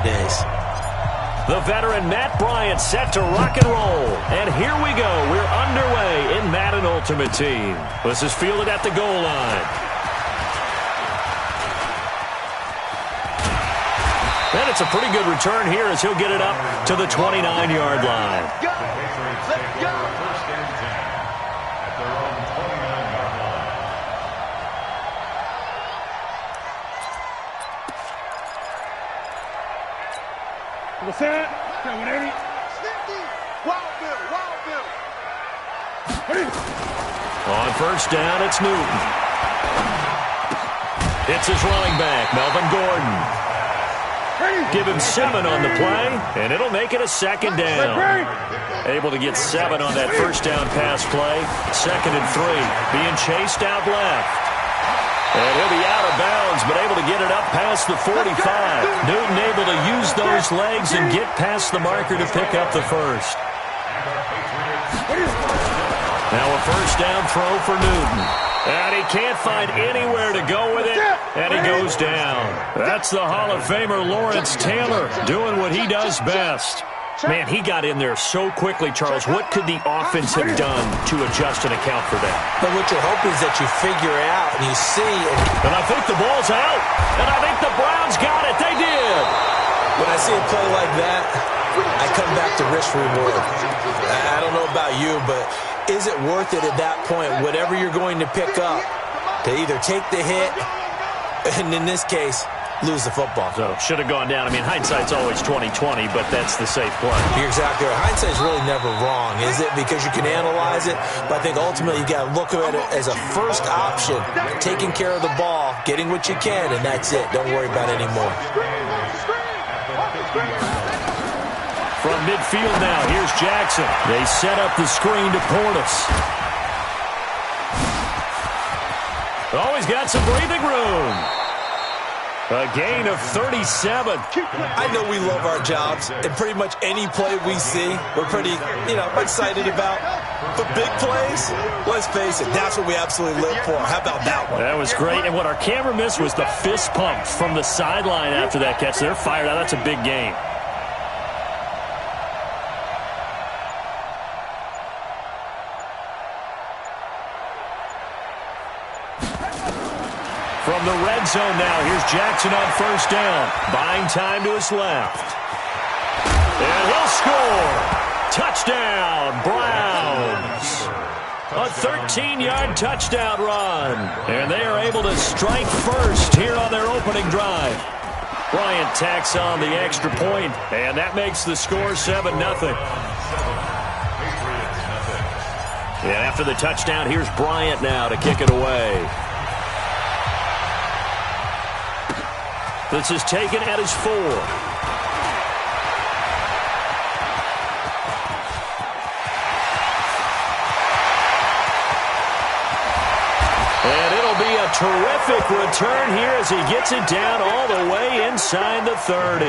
days. The veteran Matt Bryant set to rock and roll. And here we go. We're underway in Madden Ultimate Team. This is fielded at the goal line. And it's a pretty good return here as he'll get it up to the 29-yard line. Let's go. First and 10 at their own 29-yard line. What's that? On first down, it's Newton. It's his running back, Melvin Gordon. Give him 7 on the play, and it'll make it a second down. Able to get 7 on that first down pass play. 2nd and 3, being chased out left. And he'll be out of bounds, but able to get it up past the 45. Newton able to use those legs and get past the marker to pick up the first. Now a first down throw for Newton. And he can't find anywhere to go with it, and he goes down. That's the Hall of Famer Lawrence Taylor doing what he does best. Man, he got in there so quickly, Charles. What could the offense have done to adjust and account for that? But what you're hoping is that you figure it out and you see. And I think the ball's out. And I think the Browns got it. They did. When I see a play like that, I come back to risk reward. I don't know about you, but is it worth it at that point, whatever you're going to pick up, to either take the hit, and in this case, lose the football? So, should have gone down. I mean, hindsight's always 20/20, but that's the safe play. You're exactly right. Hindsight's really never wrong, is it? Because you can analyze it, but I think ultimately you got to look at it as a first option, taking care of the ball, getting what you can, and that's it. Don't worry about it anymore. From midfield now, here's Jackson. They set up the screen to Portis. Oh, he's got some breathing room. A gain of 37. I know we love our jobs, and pretty much any play we see, we're pretty, excited about. But big plays, let's face it, that's what we absolutely live for. How about that one? That was great, and what our camera missed was the fist pump from the sideline after that catch. They're fired out. That's a big game. From the red zone now, here's Jackson on first down. Buying time to his left. And he'll score. Touchdown, Browns. A 13-yard touchdown run. And they are able to strike first here on their opening drive. Bryant tacks on the extra point, and that makes the score 7-0. And after the touchdown, here's Bryant now to kick it away. This is taken at his 4. And it'll be a terrific return here as he gets it down all the way inside the 30.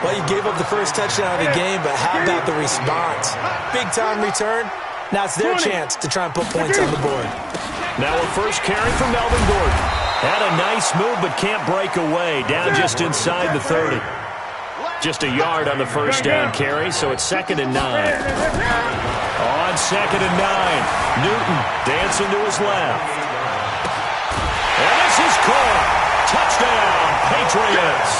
Well, you gave up the first touchdown of the game, but how about the response? Big-time return. Now it's their chance to try and put points on the board. Now a first carry from Melvin Gordon. Had a nice move, but can't break away. Down just inside the 30. Just a yard on the first down carry, so it's 2nd and 9. On 2nd and 9, Newton dancing to his left. And this is caught. Touchdown, Patriots.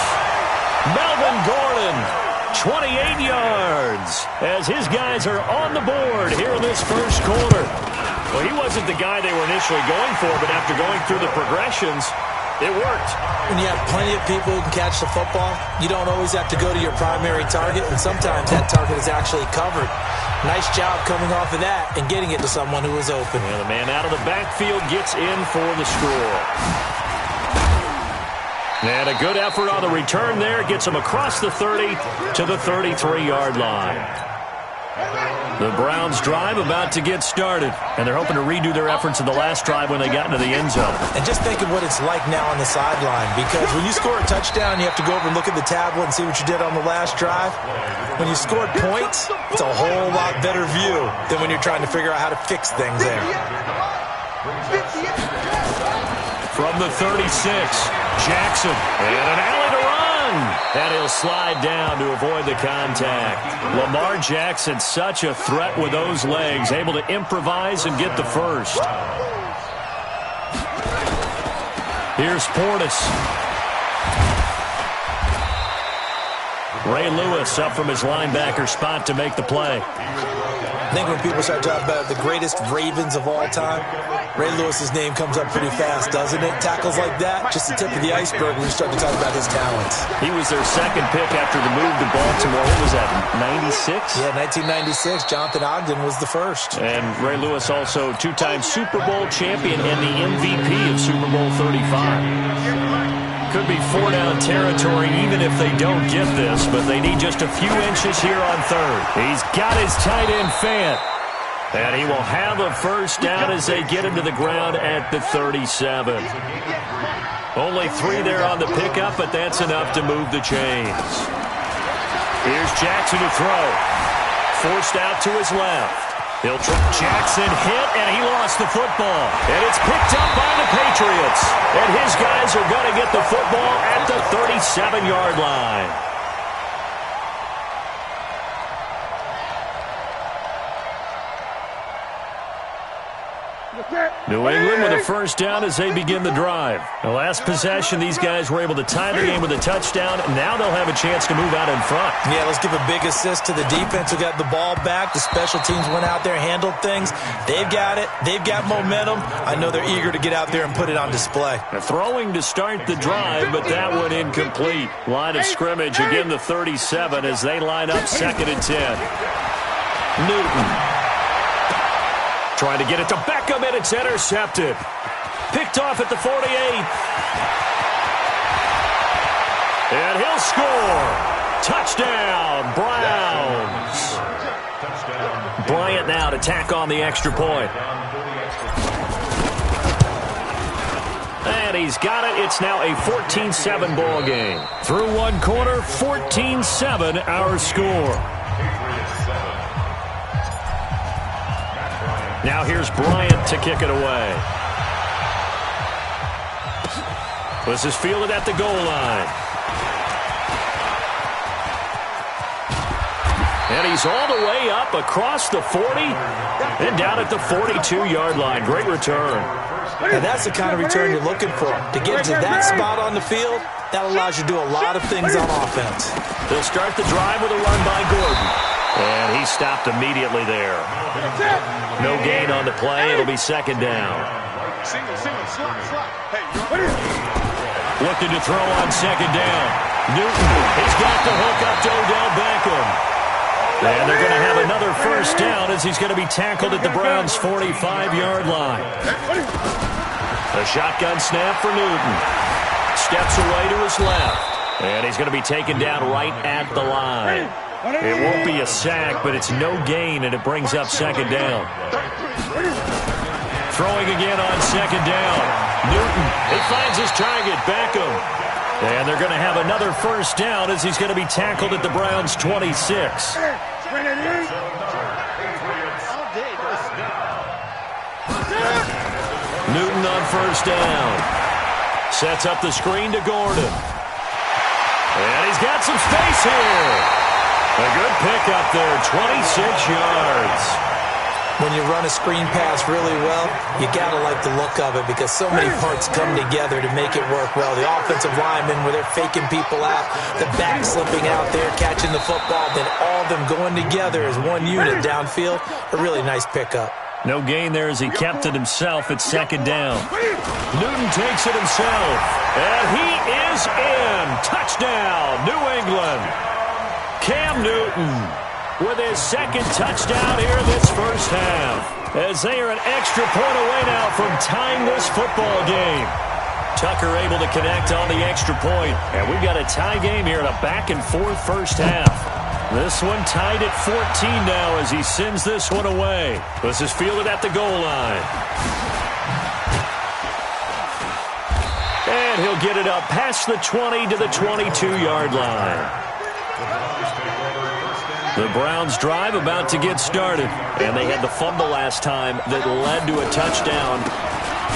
Melvin Gordon, 28 yards, as his guys are on the board here in this first quarter. Well, he wasn't the guy they were initially going for, but after going through the progressions, it worked. When you have plenty of people who can catch the football, you don't always have to go to your primary target, and sometimes that target is actually covered. Nice job coming off of that and getting it to someone who was open. And the man out of the backfield gets in for the score. And a good effort on the return there. Gets him across the 30 to the 33-yard line. The Browns drive about to get started, and they're hoping to redo their efforts in the last drive when they got into the end zone. And just think of what it's like now on the sideline, because when you score a touchdown, you have to go over and look at the tablet and see what you did on the last drive. When you scored points, it's a whole lot better view than when you're trying to figure out how to fix things there. From the 36, Jackson, and an alley to run. Newton, and he'll slide down to avoid the contact. Lamar Jackson, such a threat with those legs, able to improvise and get the first. Here's Portis. Ray Lewis up from his linebacker spot to make the play. I think when people start talking about the greatest Ravens of all time, Ray Lewis's name comes up pretty fast, doesn't it? Tackles like that, just the tip of the iceberg when we start to talk about his talents. He was their second pick after the move to Baltimore. What was that, 96? Yeah, 1996. Jonathan Ogden was the first. And Ray Lewis also two-time Super Bowl champion and the MVP of Super Bowl 35. Could be four-down territory even if they don't get this, but they need just a few inches here on third. He's got his tight end Fant, and he will have a first down as they get him to the ground at the 37. Only 3 there on the pickup, but that's enough to move the chains. Here's Jackson to throw. Forced out to his left. He'll try. Jackson hit, and he lost the football. And it's picked up by the Patriots. And his guys are going to get the football at the 37-yard line. New England with a first down as they begin the drive. The last possession, these guys were able to tie the game with a touchdown. Now they'll have a chance to move out in front. Yeah, let's give a big assist to the defense who got the ball back. The special teams went out there, handled things. They've got it. They've got momentum. I know they're eager to get out there and put it on display. Throwing to start the drive, but that one incomplete. Line of scrimmage, again the 37 as they line up 2nd and 10. Newton. Trying to get it to Beckham, and it's intercepted. Picked off at the 48. And he'll score. Touchdown, Browns. Bryant now to tack on the extra point. And he's got it. It's now a 14-7 ball game. Through one quarter, 14-7 our score. Now here's Bryant to kick it away. This is fielded at the goal line. And he's all the way up across the 40 and down at the 42-yard line. Great return. And that's the kind of return you're looking for. To get to that spot on the field, that allows you to do a lot of things on offense. They'll start the drive with a run by Gordon. And he stopped immediately there. No gain on the play. It'll be 2nd down. Looking to throw on 2nd down. Newton, he's got the hook up to Odell Beckham. And they're going to have another first down as he's going to be tackled at the Browns' 45-yard line. A shotgun snap for Newton. Steps away to his left. And he's going to be taken down right at the line. It won't be a sack, but it's no gain, and it brings up 2nd down. Throwing again on 2nd down. Newton, he finds his target, Beckham. And they're going to have another first down as he's going to be tackled at the Browns' 26. Newton on first down. Sets up the screen to Gordon. And he's got some space here. A good pickup there, 26 yards. When you run a screen pass really well, you got to like the look of it because so many parts come together to make it work well. The offensive linemen, where they're faking people out, the back slipping out there, catching the football, then all of them going together as one unit downfield. A really nice pickup. No gain there as he kept it himself at 2nd down. Newton takes it himself, and he is in. Touchdown, New England. Cam Newton with his 2nd touchdown here this first half, as they are an extra point away now from tying this football game. Tucker able to connect on the extra point, and we've got a tie game here in a back-and-forth first half. This one tied at 14 now as he sends this one away. This is fielded at the goal line. And he'll get it up past the 20 to the 22-yard line. The Browns drive about to get started. And they had the fumble last time that led to a touchdown.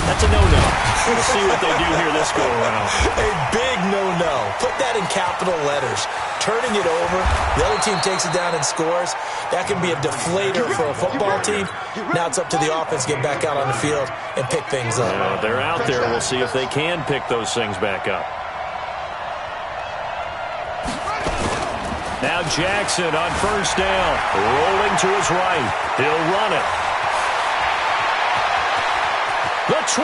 That's a no-no. We'll see what they do here this go-around. A big no-no. Put that in capital letters. Turning it over, the other team takes it down and scores. That can be a deflator for a football team. Now it's up to the offense to get back out on the field and pick things up. They're out there. We'll see if they can pick those things back up. Now Jackson on first down. Rolling to his right. He'll run it. The 20.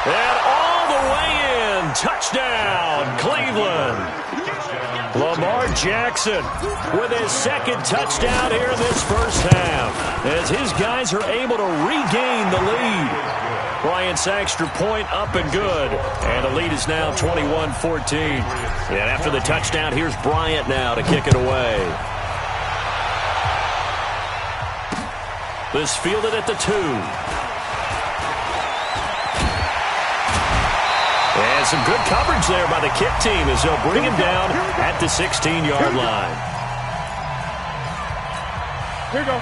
And all the way in. Touchdown, Cleveland. Lamar Jackson with his second touchdown here in this first half, as his guys are able to regain the lead. Bryant's extra point up and good, and the lead is now 21-14. And after the touchdown, here's Bryant now to kick it away. This fielded at the 2. And some good coverage there by the kick team as they'll bring him down at the 16-yard line. Here we go.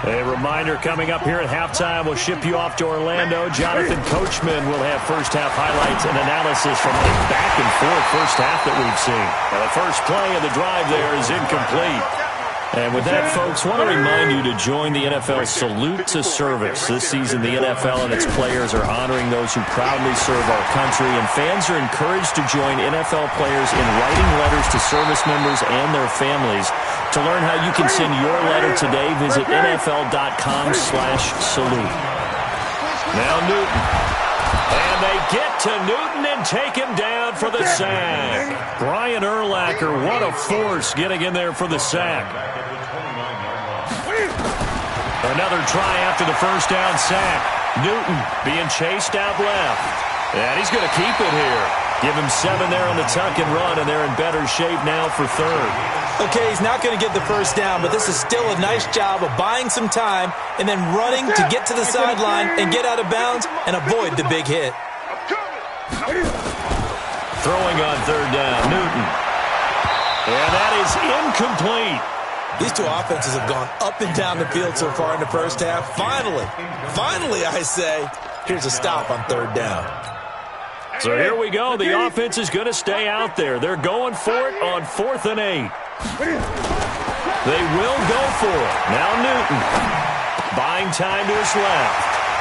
A reminder coming up here at halftime. We'll ship you off to Orlando. Jonathan Coachman will have first-half highlights and analysis from the back-and-forth first half that we've seen. Now, the first play of the drive there is incomplete. And with that, folks, I want to remind you to join the NFL Salute to Service. This season, the NFL and its players are honoring those who proudly serve our country, and fans are encouraged to join NFL players in writing letters to service members and their families. To learn how you can send your letter today, visit NFL.com/salute. Now Newton. And they get to Newton and take him down for the sack. Brian Urlacher, what a force getting in there for the sack. Another try after the first down sack. Newton being chased out left. And he's going to keep it here. Give him 7 there on the tuck and run, and they're in better shape now for third. Okay, he's not going to get the first down, but this is still a nice job of buying some time and then running to get to the sideline and get out of bounds and avoid the big hit. Throwing on third down, Newton. And that is incomplete. These two offenses have gone up and down the field so far in the first half. Finally, I say, here's a stop on third down. So here we go. The offense is going to stay out there. They're going for it on 4th and 8. They will go for it. Now Newton. Buying time to his left.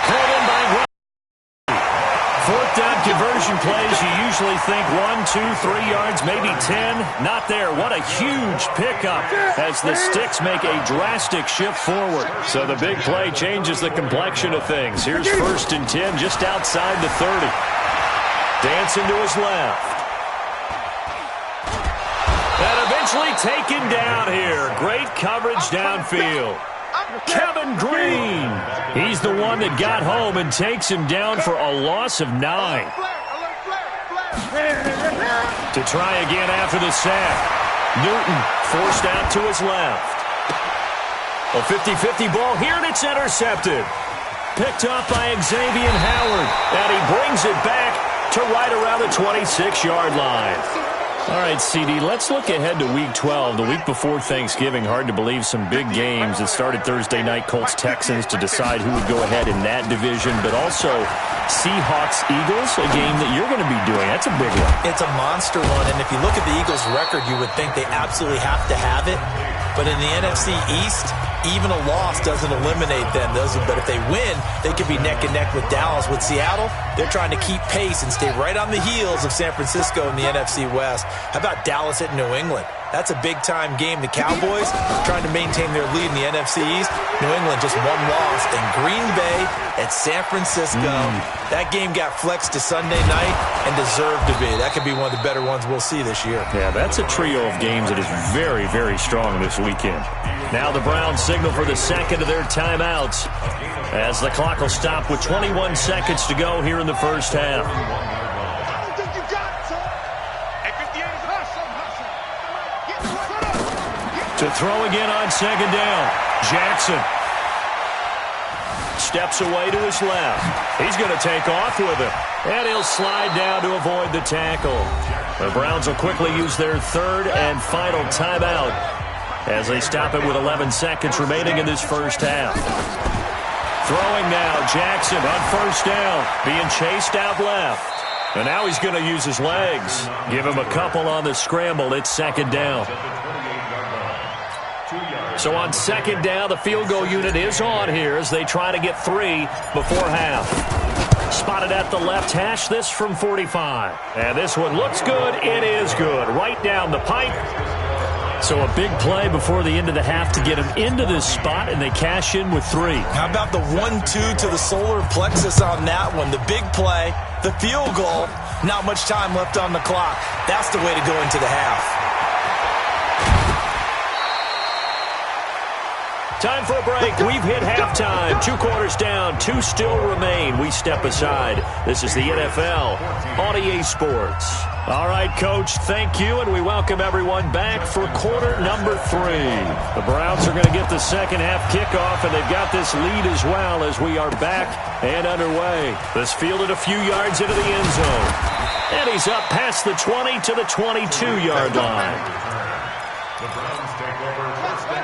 Caught in by Grant. 4th down conversion plays, you usually think 1, 2, 3 yards, maybe 10. Not there. What a huge pickup as the Sticks make a drastic shift forward. So the big play changes the complexion of things. Here's 1st and 10 just outside the 30. Dancing to his left. And eventually taken down here. Great coverage downfield. Kevin Green. He's the one that got home and takes him down for a loss of 9. To try again after the sack. Newton forced out to his left. A 50-50 ball here, and it's intercepted. Picked up by Xavier Howard. And he brings it back to right around the 26-yard line. All right, CD, let's look ahead to Week 12, the week before Thanksgiving. Hard to believe some big games. It started Thursday night, Colts-Texans, to decide who would go ahead in that division, but also Seahawks-Eagles, a game that you're going to be doing. That's a big one. It's a monster one, and if you look at the Eagles' record, you would think they absolutely have to have it. But in the NFC East, even a loss doesn't eliminate them. But if they win, they could be neck and neck with Dallas. With Seattle, they're trying to keep pace and stay right on the heels of San Francisco in the NFC West. How about Dallas at New England? That's a big-time game. The Cowboys trying to maintain their lead in the NFC East. New England just one loss. And Green Bay at San Francisco. That game got flexed to Sunday night and deserved to be. That could be one of the better ones we'll see this year. Yeah, that's a trio of games that is very, very strong this weekend. Now the Browns signal for the second of their timeouts as the clock will stop with 21 seconds to go here in the first half. To throw again on second down. Jackson steps away to his left. He's going to take off with it. And he'll slide down to avoid the tackle. The Browns will quickly use their third and final timeout as they stop it with 11 seconds remaining in this first half. Throwing now, Jackson on first down, being chased out left. And now he's going to use his legs. Give him a couple on the scramble. It's second down. So on second down, the field goal unit is on here as they try to get 3 before half. Spotted at the left hash, this from 45. And this one looks good. It is good. Right down the pipe. So a big play before the end of the half to get him into this spot, and they cash in with 3. How about the 1-2 to the solar plexus on that one? The big play, the field goal, not much time left on the clock. That's the way to go into the half. Time for a break. We've hit halftime. 2 quarters down. 2 still remain. We step aside. This is the NFL on EA Sports. All right, Coach, thank you, and we welcome everyone back for quarter number 3. The Browns are going to get the second half kickoff, and they've got this lead as well as we are back and underway. This fielded a few yards into the end zone. And he's up past the 20 to the 22-yard line.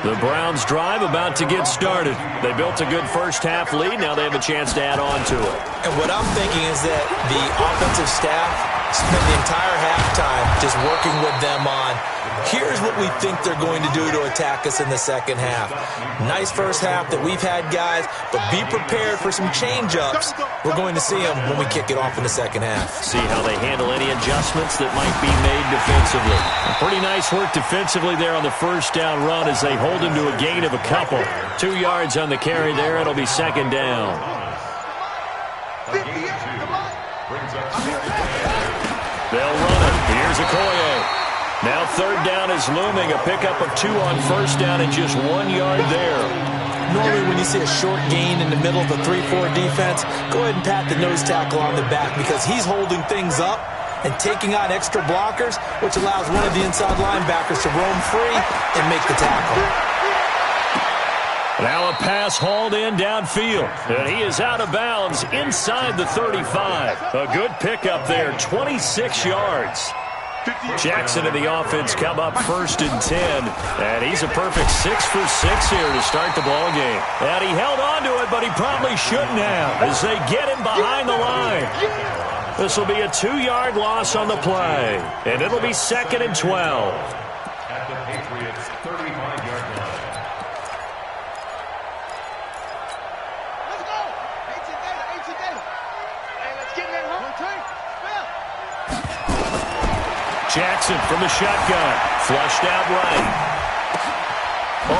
The Browns drive about to get started. They built a good first half lead. Now they have a chance to add on to it. And what I'm thinking is that the offensive staff spent the entire halftime just working with them on, here's what we think they're going to do to attack us in the second half. Nice first half that we've had, guys, but be prepared for some change-ups. We're going to see them when we kick it off in the second half. See how they handle any adjustments that might be made defensively. Pretty nice work defensively there on the first down run as they hold him to a gain of a couple. 2 yards on the carry there. It'll be second down. They'll run it. Here's Okoye. Now third down is looming. A pickup of 2 on first down and just 1 yard there. Normally when you see a short gain in the middle of a 3-4 defense, go ahead and pat the nose tackle on the back because he's holding things up and taking on extra blockers, which allows one of the inside linebackers to roam free and make the tackle. Now a pass hauled in downfield, and he is out of bounds inside the 35. A good pickup there, 26 yards. Jackson and the offense come up first and 10, and he's a perfect 6 for 6 here to start the ball game. And he held on to it, but he probably shouldn't have as they get him behind the line. This will be a 2-yard loss on the play, and it'll be second and 12. At the Patriots' 35-yard line. Let's go. 18 data. Hey, let's get that home team. Jackson from the shotgun, flushed out right.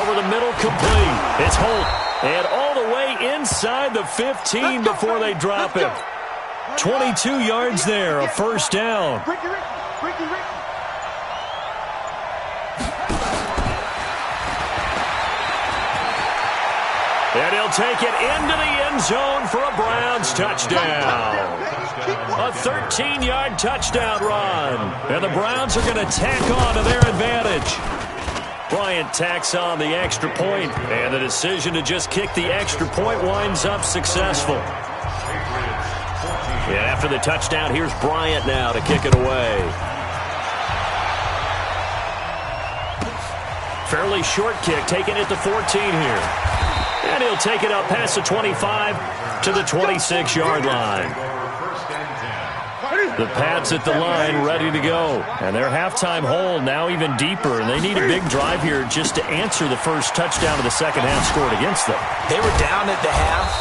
Over the middle, complete. It's Holt, and all the way inside the 15 before they drop him. 22 yards there, a first down. And he'll take it into the end zone for a Browns touchdown. A 13-yard touchdown run. And the Browns are going to tack on to their advantage. Bryant tacks on the extra point, and the decision to just kick the extra point winds up successful. And after the touchdown, here's Bryant now to kick it away. Fairly short kick, taking it to 14 here. And he'll take it up past the 25 to the 26-yard line. The Pats at the line ready to go. And their halftime hole now even deeper. And they need a big drive here just to answer the first touchdown of the second half scored against them. They were down at the half.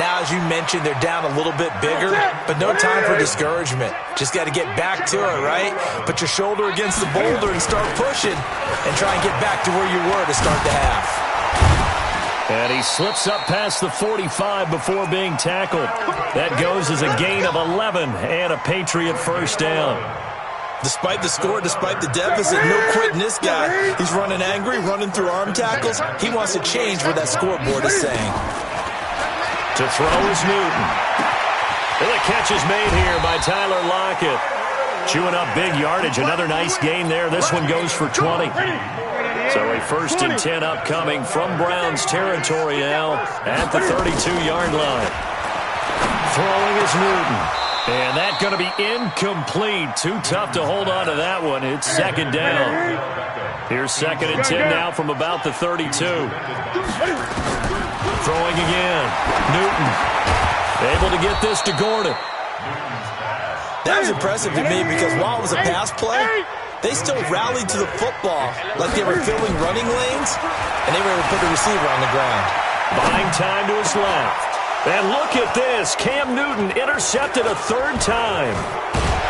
Now, as you mentioned, they're down a little bit bigger, but no time for discouragement. Just got to get back to it, right? Put your shoulder against the boulder and start pushing and try and get back to where you were to start the half. And he slips up past the 45 before being tackled. That goes as a gain of 11 and a Patriot first down. Despite the score, despite the deficit, no quitting this guy. He's running angry, running through arm tackles. He wants to change what that scoreboard is saying. To throw is Newton. And the catch is made here by Tyler Lockett. Chewing up big yardage. Another nice gain there. This one goes for 20. So a first and 10 upcoming from Browns territory now at the 32-yard line. Throwing is Newton. And that's going to be incomplete. Too tough to hold on to that one. It's second down. Here's second and 10 now from about the 32. Throwing again. Newton able to get this to Gordon. That was impressive to me because while it was a pass play, they still rallied to the football like they were filling running lanes, and they were able to put the receiver on the ground. Buying time to his left. And look at this. Cam Newton intercepted a third time.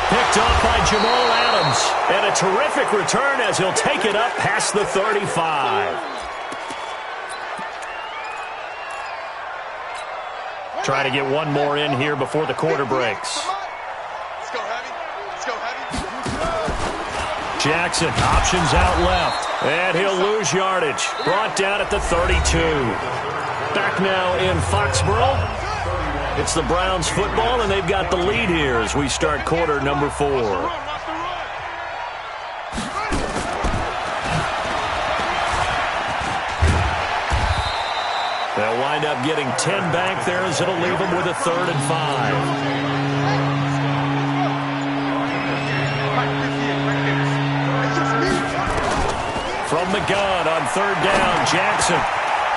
Picked off by Jamal Adams. And a terrific return as he'll take it up past the 35. Trying to get one more in here before the quarter breaks. Let's go heavy. Let's go heavy. Jackson options out left. And he'll lose yardage. Brought down at the 32. Back now in Foxborough. It's the Browns football, and they've got the lead here as we start quarter number 4. They'll wind up getting 10 back there as it'll leave them with a 3rd and 5. From the gun on 3rd down, Jackson.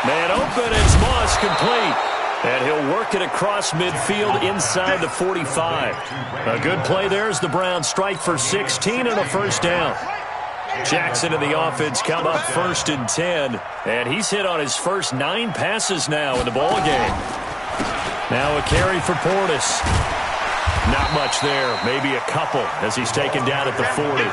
Man open, it's Moss complete. And he'll work it across midfield inside the 45. A good play there as the Browns strike for 16 and a first down. Jackson and the offense come up 1st and 10. And he's hit on his first 9 passes now in the ball game. Now a carry for Portis. Not much there, maybe a couple as he's taken down at the 40.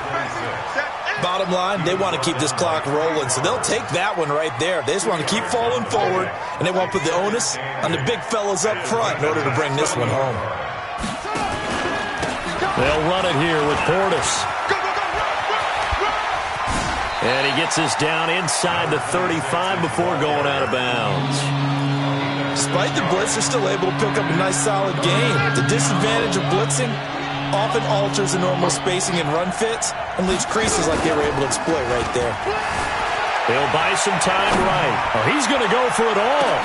Bottom line, they want to keep this clock rolling, so they'll take that one right there. They just want to keep falling forward, and they want to put the onus on the big fellas up front in order to bring this one home. They'll run it here with Portis. And he gets us down inside the 35 before going out of bounds. Despite the blitz, they're still able to pick up a nice solid gain. The disadvantage of blitzing often alters the normal spacing and run fits and leaves creases like they were able to exploit right there. They'll buy some time right. Oh, he's going to go for it all.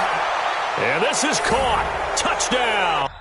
And this is caught. Touchdown.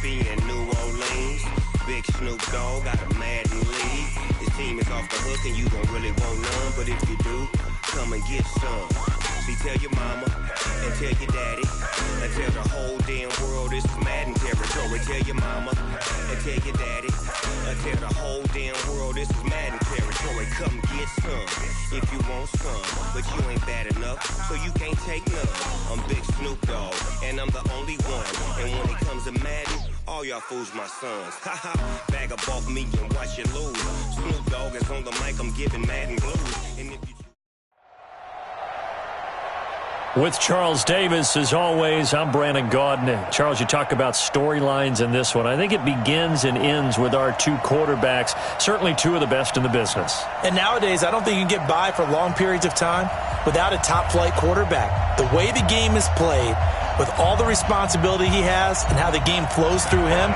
And New Orleans, big Snoop Dogg got a Madden lead. His team is off the hook and you don't really want none, but if you do, come and get some. See, tell your mama and tell your daddy and tell the whole damn world this is Madden territory. Tell your mama and tell your daddy and tell the whole damn world this is Madden territory. Come get some if you want some, but you ain't bad enough, so you can't take none. I'm Big Snoop Dogg and I'm the only one, and when it comes to Madden, all y'all fools my sons. Haha, bag up off me and watch you lose. Snoop Dogg is on the mic, I'm giving Madden blues. And if you... With Charles Davis, as always, I'm Brandon Gaudin. Charles, you talk about storylines in this one. I think it begins and ends with our 2 quarterbacks, certainly 2 of the best in the business. And nowadays, I don't think you can get by for long periods of time without a top-flight quarterback. The way the game is played, with all the responsibility he has and how the game flows through him,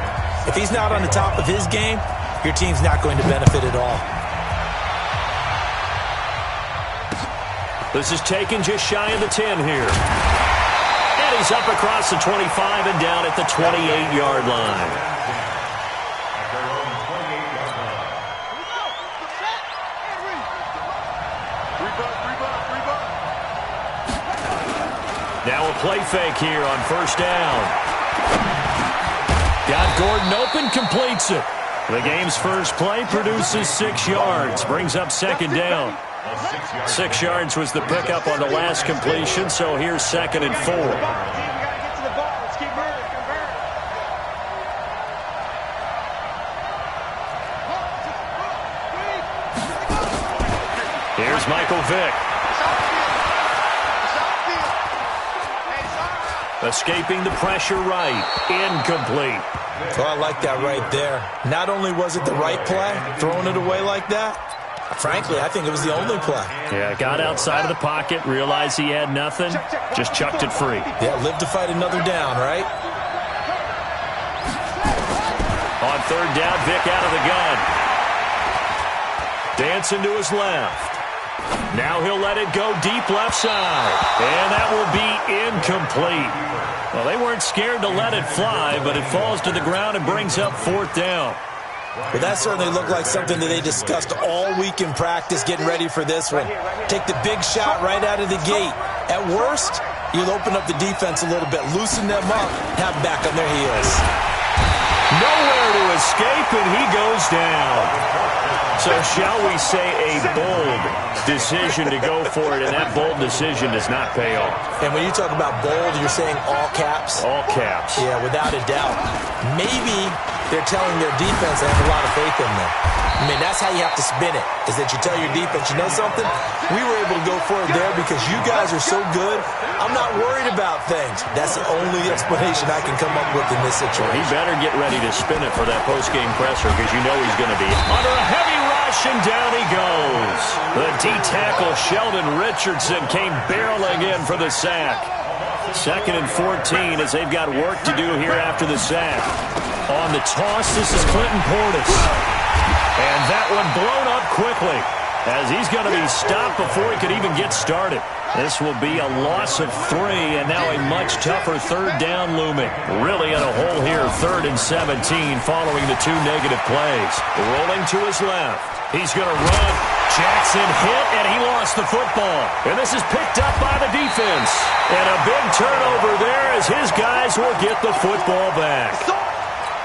if he's not on the top of his game, your team's not going to benefit at all. This is taken just shy of the 10 here. And he's up across the 25 and down at the 28-yard line. Now a play fake here on 1st down. Got Gordon open, completes it. The game's first play produces 6 yards, brings up 2nd down. 6 yards was the pickup on the last completion, so here's 2nd and 4. Here's Michael Vick. Escaping the pressure right. Incomplete. Oh, I like that right there. Not only was it the right play, throwing it away like that, Frankly, I think it was the only play. Yeah, got outside of the pocket, realized he had nothing, just chucked it free. Yeah, live to fight another down, right? On third down, Vick out of the gun. Dancing to his left. Now he'll let it go deep left side. And that will be incomplete. Well, they weren't scared to let it fly, but it falls to the ground and brings up fourth down. Well, that certainly looked like something that they discussed all week in practice, getting ready for this one. Take the big shot right out of the gate. At worst, you'll open up the defense a little bit, loosen them up, have them back on their heels. Nowhere to escape, and he goes down. So shall we say a bold decision to go for it, and that bold decision does not pay off. And when you talk about bold, you're saying all caps? All caps. Yeah, without a doubt. Maybe they're telling their defense they have a lot of faith in them. I mean, that's how you have to spin it, is that you tell your defense, you know something? We were able to go for it there because you guys are so good. I'm not worried about things. That's the only explanation I can come up with in this situation. Well, he better get ready to spin it for that post-game presser because you know he's going to be under a heavy rush, and down he goes. The D-tackle Sheldon Richardson came barreling in for the sack. 2nd and 14 as they've got work to do here after the sack. On the toss, this is Clinton Portis. And that one blown up quickly as he's going to be stopped before he could even get started. This will be a loss of 3, and now a much tougher third down looming. Really in a hole here, 3rd and 17 following the 2 negative plays. Rolling to his left. He's going to run. Jackson hit, and he lost the football. And this is picked up by the defense. And a big turnover there as his guys will get the football back.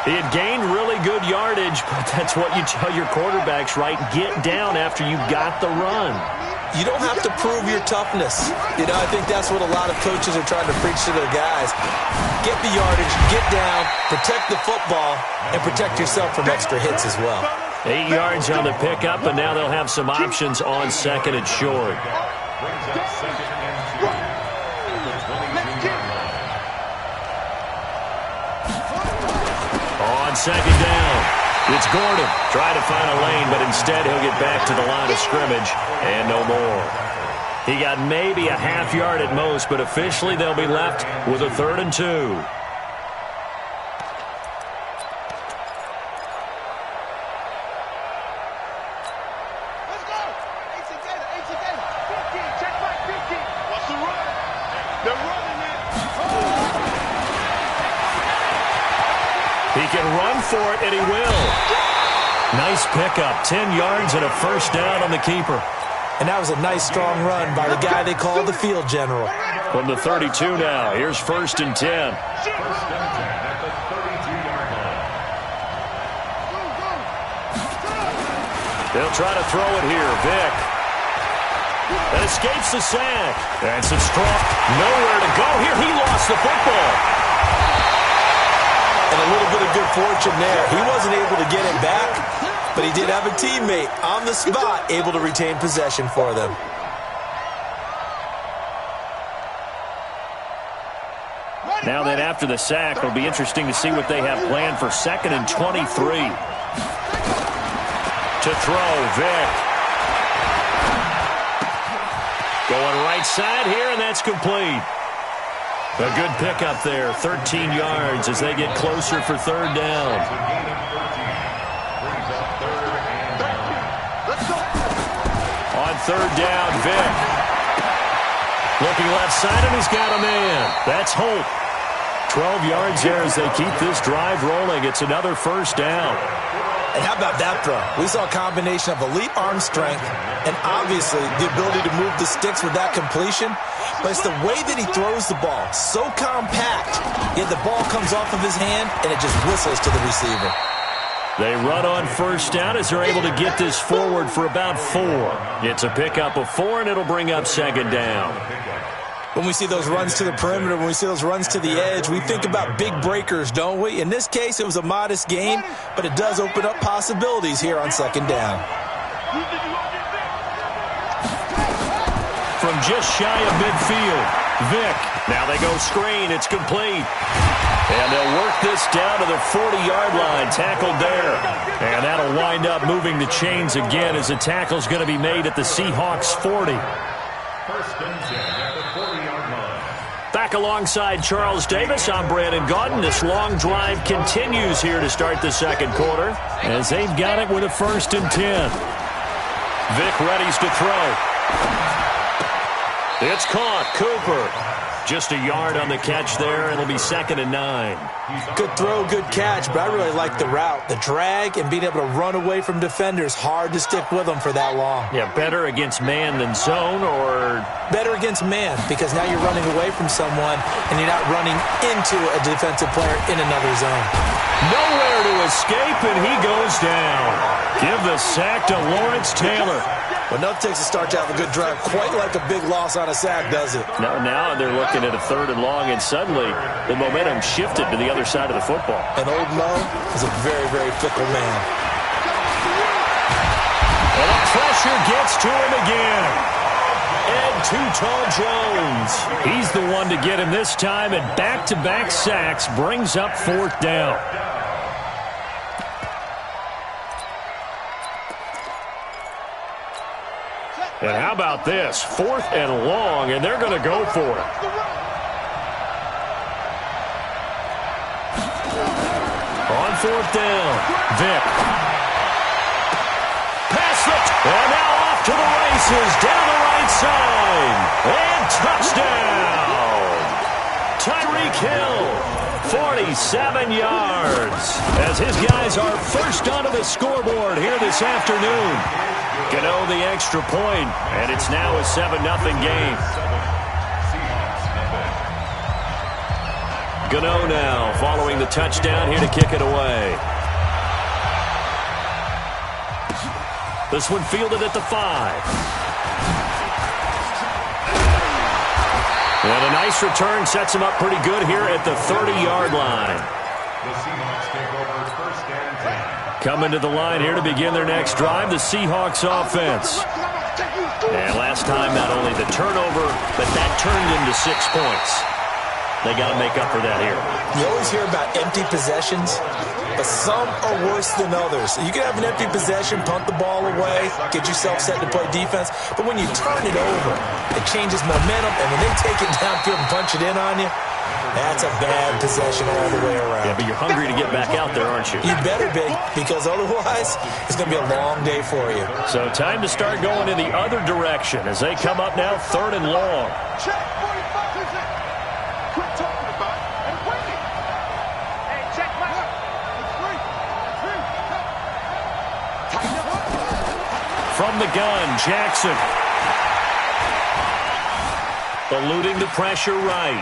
He had gained really good yardage, but that's what you tell your quarterbacks, right? Get down after you got the run. You don't have to prove your toughness. You know, I think that's what a lot of coaches are trying to preach to their guys. Get the yardage, get down, protect the football, and protect yourself from extra hits as well. 8 yards on the pickup, and now they'll have some options on 2nd and short. On 2nd down, it's Gordon. Trying to find a lane, but instead he'll get back to the line of scrimmage and no more. He got maybe a half yard at most, but officially they'll be left with a 3rd and 2. Let's go. 18 Gator, 18 Gator. 15, check back 15. What's the run? They're running it. He can run for it, and he will. Nice pickup, 10 yards and a first down on the keeper. And that was a nice, strong run by the guy they call the field general. From the 32 now, here's 1st and 10. First and 10 at the 32-yard line. They'll try to throw it here. Vick. That escapes the sack. That's it strong. Nowhere to go here. He lost the football. And a little bit of good fortune there. He wasn't able to get it back, but he did have a teammate on the spot able to retain possession for them. Now then, after the sack, it'll be interesting to see what they have planned for 2nd and 23. To throw, Vick. Going right side here, and that's complete. A good pickup there, 13 yards as they get closer for 3rd down. On 3rd down, Vick. Looking left side, and he's got a man. That's Holt. 12 yards here as they keep this drive rolling. It's another first down. And how about that throw? We saw a combination of elite arm strength and obviously the ability to move the sticks with that completion. But it's the way that he throws the ball. So compact, yet the ball comes off of his hand and it just whistles to the receiver. They run on first down as they're able to get this forward for about 4. It's a pickup of 4, and it'll bring up 2nd down. When we see those runs to the perimeter, when we see those runs to the edge, we think about big breakers, don't we? In this case, it was a modest gain, but it does open up possibilities here on 2nd down. From just shy of midfield, Vick. Now they go screen. It's complete. And they'll work this down to the 40-yard line, tackled there. And that'll wind up moving the chains again as the tackle's going to be made at the Seahawks 40. First and 10 at the 40-yard line. Back alongside Charles Davis, I'm Brandon Gaudin. This long drive continues here to start the second quarter as they've got it with a 1st and 10. Vic readies to throw. It's caught. Cooper. Just a yard on the catch there. It'll be 2nd and 9. Good throw, good catch, but I really like the route. The drag and being able to run away from defenders. Hard to stick with them for that long. Yeah, better against man than zone, or? Better against man, because now you're running away from someone and you're not running into a defensive player in another zone. Nowhere to escape, and he goes down. Give the sack to Lawrence Taylor. But nothing takes a start to have a good drive, quite like a big loss on a sack, does it? No, now they're looking at a 3rd and long, and suddenly the momentum shifted to the other side of the football. And old Mo is a very, very fickle man. And the pressure gets to him again. And Too Tall Jones. He's the one to get him this time, and back-to-back sacks brings up 4th down. And how about this? 4th and long, and they're going to go for it. On 4th down, Vic. Pass it, and now off to the races, down the right side. And touchdown! Tyreek Hill, 47 yards. As his guys are first onto the scoreboard here this afternoon. Gano the extra point, and it's now a 7-0 game. Gano now following the touchdown here to kick it away. This one fielded at the 5. And a nice return sets him up pretty good here at the 30-yard line. The Seahawks take over 1st and 10. Coming to the line here to begin their next drive, the Seahawks offense. And last time, not only the turnover, but that turned into 6 points. They got to make up for that here. You always hear about empty possessions, but some are worse than others. You can have an empty possession, punt the ball away, get yourself set to play defense, but when you turn it over, it changes momentum, and when they take it downfield and punch it in on you, that's a bad possession all the way around. Yeah, but you're hungry to get back out there, aren't you? You better be, because otherwise it's going to be a long day for you. So time to start going in the other direction as they come up now 3rd and long. Check 45 is it. Quit talking about it and win it. Hey, check back. Tighten up. From the gun, Jackson. Eluding the pressure right.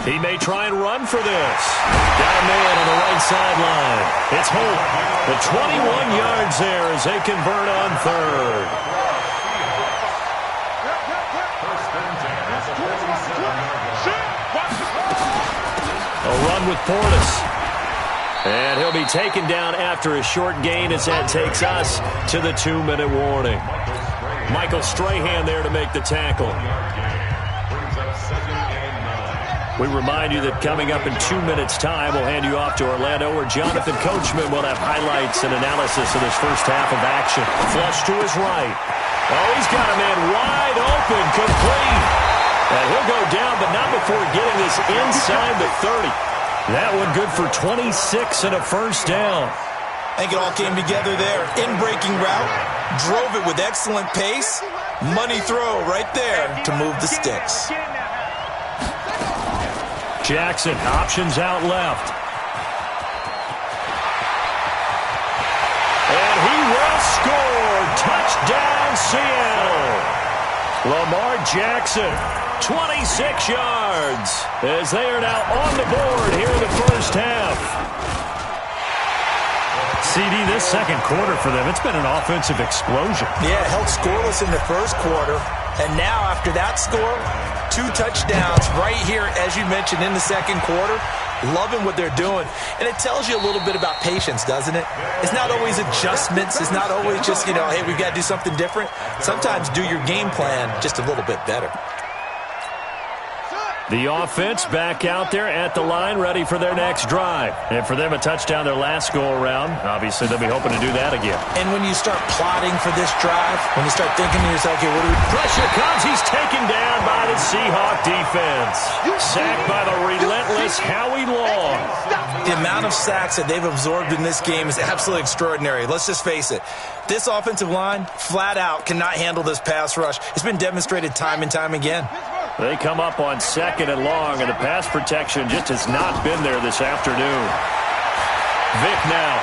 He may try and run for this. Got a man on the right sideline. It's Hope. The 21 yards there as they convert on 3rd. A run with Portis. And he'll be taken down after a short gain as that takes us to the 2-minute warning. Michael Strahan there to make the tackle. We remind you that coming up in 2 minutes' time, we'll hand you off to Orlando, where Jonathan Coachman will have highlights and analysis of this first half of action. Flush to his right. Oh, he's got a man wide open, complete. And he'll go down, but not before getting this inside the 30. That one good for 26 and a 1st down. I think it all came together there. In-breaking route, drove it with excellent pace. Money throw right there to move the sticks. Jackson, options out left. And he will score. Touchdown, Seattle. Lamar Jackson, 26 yards, as they are now on the board here in the first half. CD, this second quarter for them, it's been an offensive explosion. Yeah, held scoreless in the first quarter. And now, after that score, 2 touchdowns right here, as you mentioned, in the second quarter. Loving what they're doing. And it tells you a little bit about patience, doesn't it? It's not always adjustments. It's not always just, hey, we've got to do something different. Sometimes do your game plan just a little bit better. The offense back out there at the line, ready for their next drive. And for them, a touchdown their last go-around. Obviously, they'll be hoping to do that again. And when you start plotting for this drive, when you start thinking to yourself, okay, what do we... Pressure comes. He's taken down by the Seahawk defense. Sacked by the relentless Howie Long. The amount of sacks that they've absorbed in this game is absolutely extraordinary. Let's just face it. This offensive line, flat out, cannot handle this pass rush. It's been demonstrated time and time again. They come up on 2nd and long, and the pass protection just has not been there this afternoon. Vick now.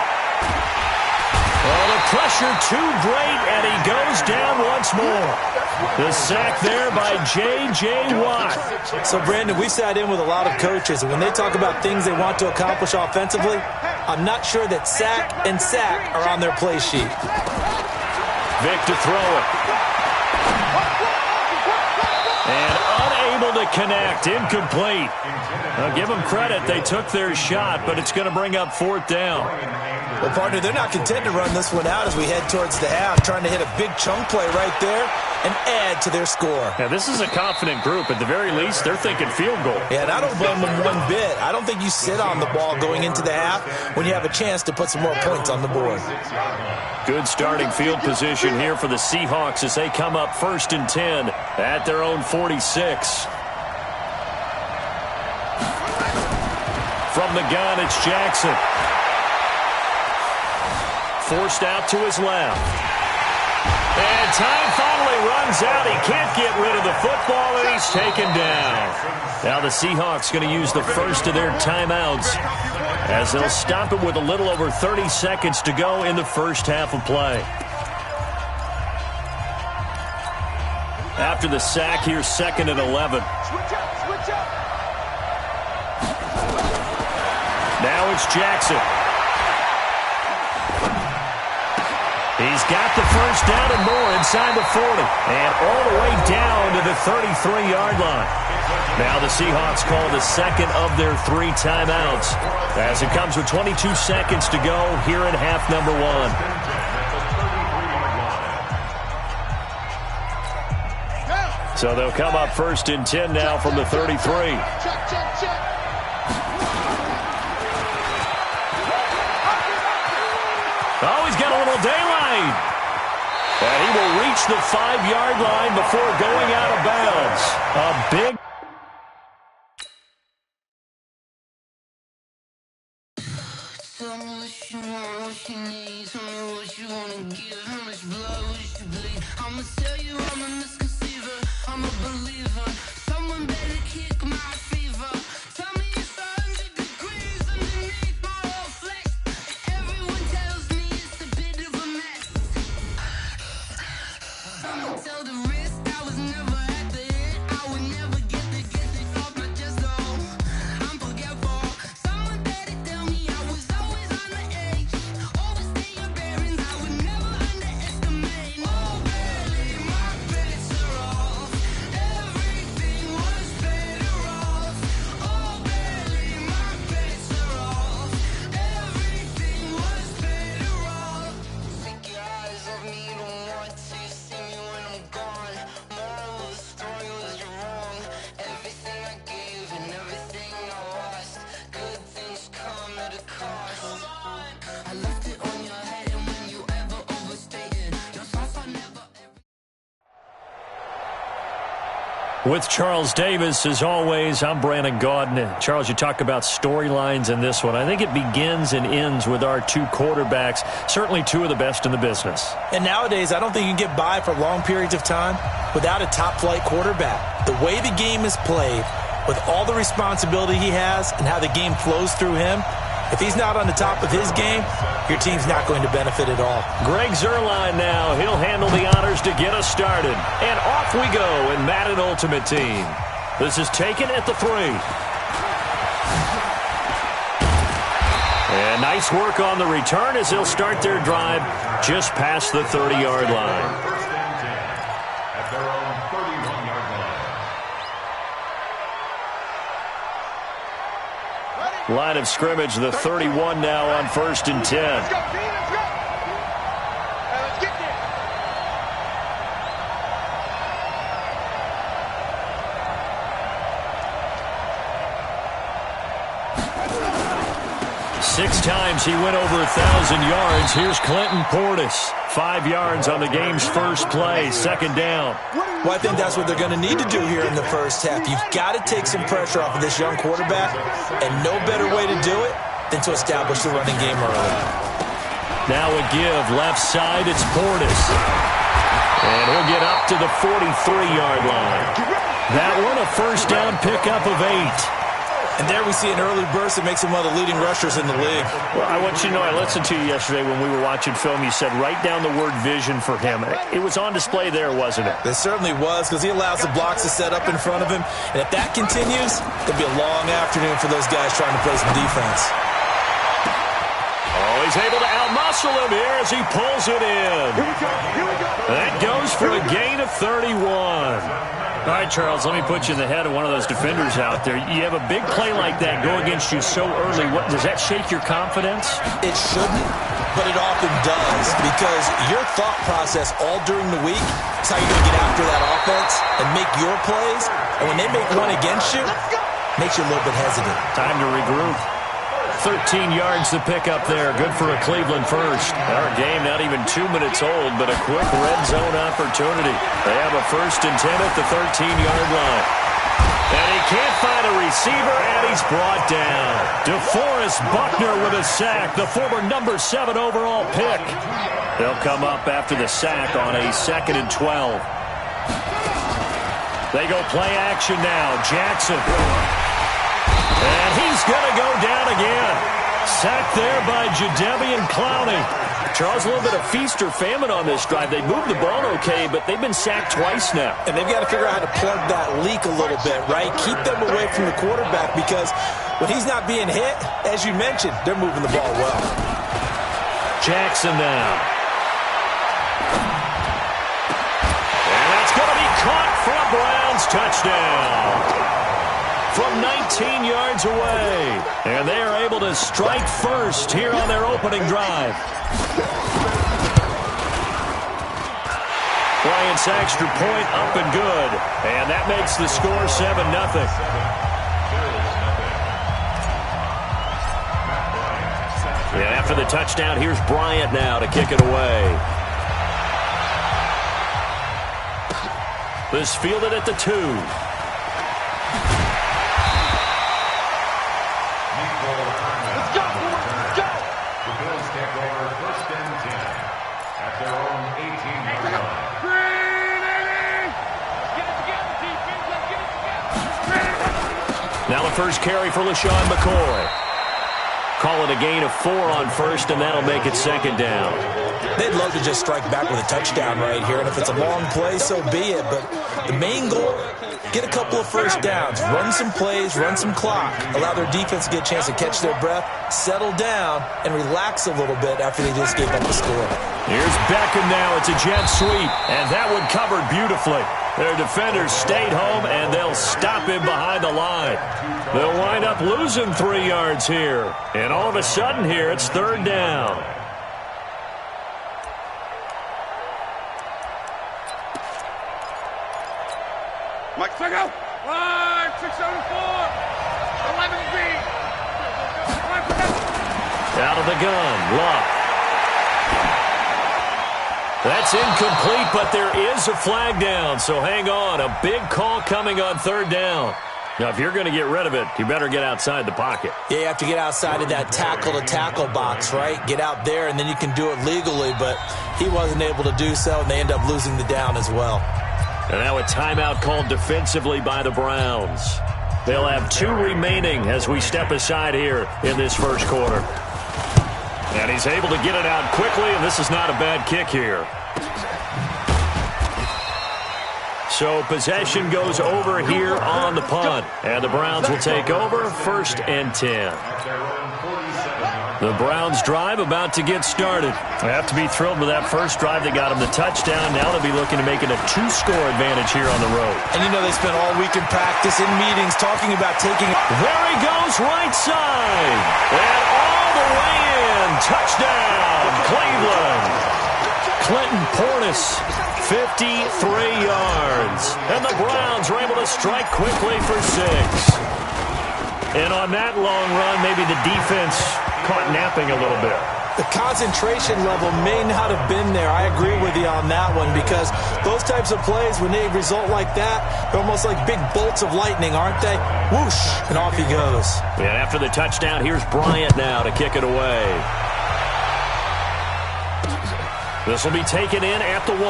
Oh, the pressure too great, and he goes down once more. The sack there by J.J. Watt. So, Brandon, we've sat in with a lot of coaches, and when they talk about things they want to accomplish offensively, I'm not sure that sack and sack are on their play sheet. Vick to throw it. And unable to connect, incomplete. I'll give them credit, they took their shot, but it's going to bring up 4th down. Well, partner, they're not content to run this one out as we head towards the half, trying to hit a big chunk play right there and add to their score. Yeah, this is a confident group. At the very least, they're thinking field goal. Yeah, and I don't blame them one bit. I don't think you sit on the ball going into the half when you have a chance to put some more points on the board. Good starting field position here for the Seahawks as they come up 1st and 10 at their own 46. From the gun, it's Jackson. Forced out to his left. And time finally runs out. He can't get rid of the football, and he's taken down. Now the Seahawks going to use the first of their timeouts as they'll stop it with a little over 30 seconds to go in the first half of play. After the sack, here's 2nd and 11. Now it's Jackson. He's got the first down and more inside the 40. And all the way down to the 33-yard line. Now the Seahawks call the second of their 3 timeouts as it comes with 22 seconds to go here in half number 1. So they'll come up 1st and 10 now from the 33. Oh, he's got a little daylight. And he will reach the 5-yard line before going out of bounds. A big... Tell me what you want, what you need. Tell me what you want to give. How much blood would you bleed? I'ma tell you I'm a misconceiver. I'm a believer. Someone better kick my fever. Tell me it's 100 degrees underneath my whole flesh. Everyone tells me it's a bit of a mess. I'ma tell the risk I was never at the end. I would never get the it off my chest though. I'm forgetful. Someone better tell me I was always on the edge. Overstay your bearings, I would never underestimate. Oh, barely, my bets are off. Everything was better off. Oh, barely, my bets are off. Everything was better off. Take your eyes off me, don't want to see me when I'm gone. Moral of the story was you're wrong. Everything I gave and everything I lost. Good things come at a cost. I left it on your head, and when you ever overstated, your thoughts are never. With Charles Davis, as always, I'm Brandon Gaudin. Charles, you talk about storylines in this one. I think it begins and ends with our 2 quarterbacks, certainly 2 of the best in the business. And nowadays, I don't think you can get by for long periods of time without a top-flight quarterback. The way the game is played, with all the responsibility he has and how the game flows through him, if he's not on the top of his game, your team's not going to benefit at all. Greg Zuerlein now. He'll handle the honors to get us started. And off we go in Madden Ultimate Team. This is taken at the 3. And nice work on the return as they'll start their drive just past the 30-yard line. First and 10 at their own 31-yard line. Line of scrimmage, the 31 now on 1st and 10. Let's go, let's go. Let's get there. 6 times he went over 1,000 yards. Here's Clinton Portis. 5 yards on the game's first play, second down. Well, I think that's what they're going to need to do here in the first half. You've got to take some pressure off of this young quarterback, and no better way to do it than to establish the running game early. Now a give, left side, it's Portis. And he'll get up to the 43-yard line. That one, a first down pickup of 8. And there we see an early burst that makes him one of the leading rushers in the league. Well, I want you to know, I listened to you yesterday when we were watching film. You said write down the word vision for him. It was on display there, wasn't it? It certainly was, because he allows the blocks to set up in front of him. And if that continues, it'll be a long afternoon for those guys trying to play some defense. Oh, he's able to outmuscle him here as he pulls it in. That goes for a gain of 31. All right, Charles, let me put you in the head of one of those defenders out there. You have a big play like that go against you so early. Does that shake your confidence? It shouldn't, but it often does, because your thought process all during the week is how you're going to get after that offense and make your plays. And when they make one against you, it makes you a little bit hesitant. Time to regroup. 13 yards to pick up there. Good for a Cleveland first. Our game not even 2 minutes old, but a quick red zone opportunity. They have a 1st and 10 at the 13-yard line. And he can't find a receiver, and he's brought down. DeForest Buckner with a sack, the former number 7 overall pick. They'll come up after the sack on a 2nd and 12. They go play action now. Jackson. And he's going to go down again. Sacked there by Jadeveon Clowney. Charles, a little bit of feast or famine on this drive. They moved the ball okay, but they've been sacked twice now. And they've got to figure out how to plug that leak a little bit, right? Keep them away from the quarterback, because when he's not being hit, as you mentioned, they're moving the ball well. Jackson now. And that's going to be caught for a Browns touchdown. From 19 yards away. And they are able to strike first here on their opening drive. Bryant's extra point up and good. And that makes the score 7-0. And after the touchdown, here's Bryant now to kick it away. This fielded at the 2. Now the first carry for LaShawn McCoy. Call it a gain of 4 on first, and that'll make it 2nd down. They'd love to just strike back with a touchdown right here, and if it's a long play, so be it. But the main goal, get a couple of first downs, run some plays, run some clock, allow their defense to get a chance to catch their breath, settle down, and relax a little bit after they just gave up the score. Here's Beckham now. It's a jet sweep, and that one covered beautifully. Their defenders stayed home, and they'll stop him behind the line. They'll wind up losing 3 yards here. And all of a sudden here, it's 3rd down. Mike, check out. 674. 11B. Out of the gun, Luck. That's incomplete, but there is a flag down, so hang on. A big call coming on 3rd down. Now, if you're going to get rid of it, you better get outside the pocket. Yeah, you have to get outside of that tackle-to-tackle box, right? Get out there, and then you can do it legally, but he wasn't able to do so, and they end up losing the down as well. And now a timeout called defensively by the Browns. They'll have 2 remaining as we step aside here in this first quarter. And he's able to get it out quickly, and this is not a bad kick here. So possession goes over here on the punt. And the Browns will take over 1st and 10. The Browns drive about to get started. They have to be thrilled with that first drive. They got him the touchdown. Now they'll be looking to make it a 2-score advantage here on the road. And you know they spent all week in practice, in meetings, talking about taking it. There he goes, right side. And all the way in. Touchdown, Cleveland. Clinton Portis, 53 yards. And the Browns are able to strike quickly for 6. And on that long run, maybe the defense caught napping a little bit. The concentration level may not have been there. I agree with you on that one because those types of plays, when they result like that, they're almost like big bolts of lightning, aren't they? Whoosh, and off he goes. And after the touchdown, here's Bryant now to kick it away. This will be taken in at the 1.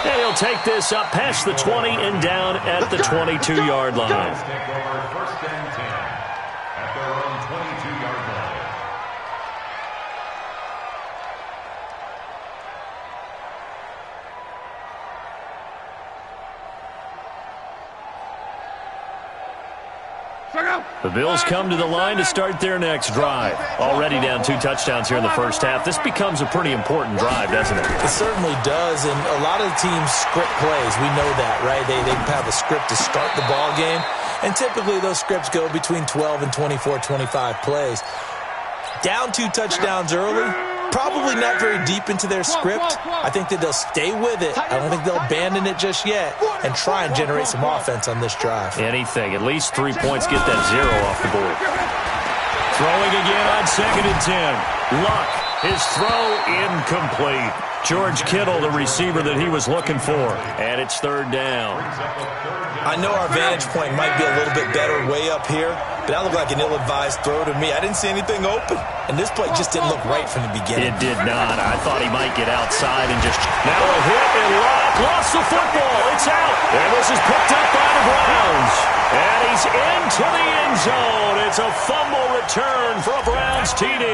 And he'll take this up past the 20 and down at the 22-yard line. Take over first and 10 at their own 22-yard line. The Bills come to the line to start their next drive. Already down 2 touchdowns here in the first half. This becomes a pretty important drive, doesn't it? It certainly does, and a lot of the teams script plays. We know that, right? They have a script to start the ball game, and typically those scripts go between 12 and 24, 25 plays. Down 2 touchdowns early, probably not very deep into their script. I think that they'll stay with it. I don't think they'll abandon it just yet and try and generate some offense on this drive. Anything. At least 3 points. Get that 0 off the board. Throwing again on 2nd and 10. Luck. His throw incomplete. George Kittle, the receiver that he was looking for. And it's 3rd down. I know our vantage point might be a little bit better way up here, but that looked like an ill-advised throw to me. I didn't see anything open, and this play just didn't look right from the beginning. It did not. I thought he might get outside and just... Now a hit and Luck lost the football. It's out. And this is picked up by the Browns. And he's into the end zone. It's a fumble return for a Browns TD.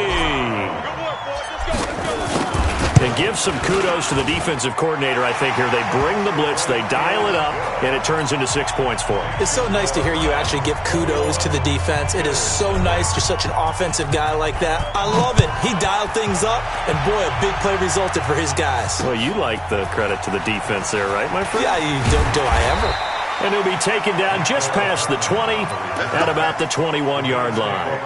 And give some kudos to the defensive coordinator, I think, here. They bring the blitz, they dial it up, and it turns into 6 points for them. It's so nice to hear you actually give kudos to the defense. It is so nice. You're such an offensive guy like that. I love it. He dialed things up, and boy, a big play resulted for his guys. Well, you like the credit to the defense there, right, my friend? Yeah, you do I ever. And he'll be taken down just past the 20 at about the 21-yard line.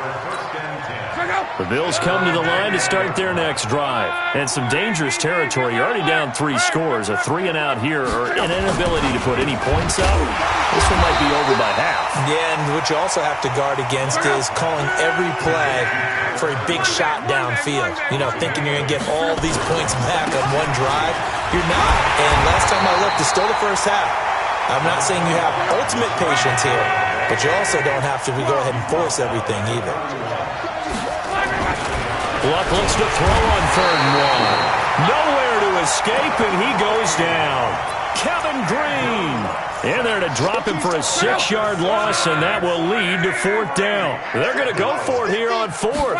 The Bills come to the line to start their next drive. And some dangerous territory. You're already down 3 scores. A 3-and-out here or an inability to put any points up. This one might be over by half. Yeah, and what you also have to guard against is calling every play for a big shot downfield. You know, thinking you're going to get all these points back on one drive. You're not. And last time I looked, it's still the first half. I'm not saying you have ultimate patience here, but you also don't have to go ahead and force everything either. Luck looks to throw on 3rd and 1. Nowhere to escape, and he goes down. Kevin Green in there to drop him for a 6-yard loss, and that will lead to 4th down. They're going to go for it here on 4th.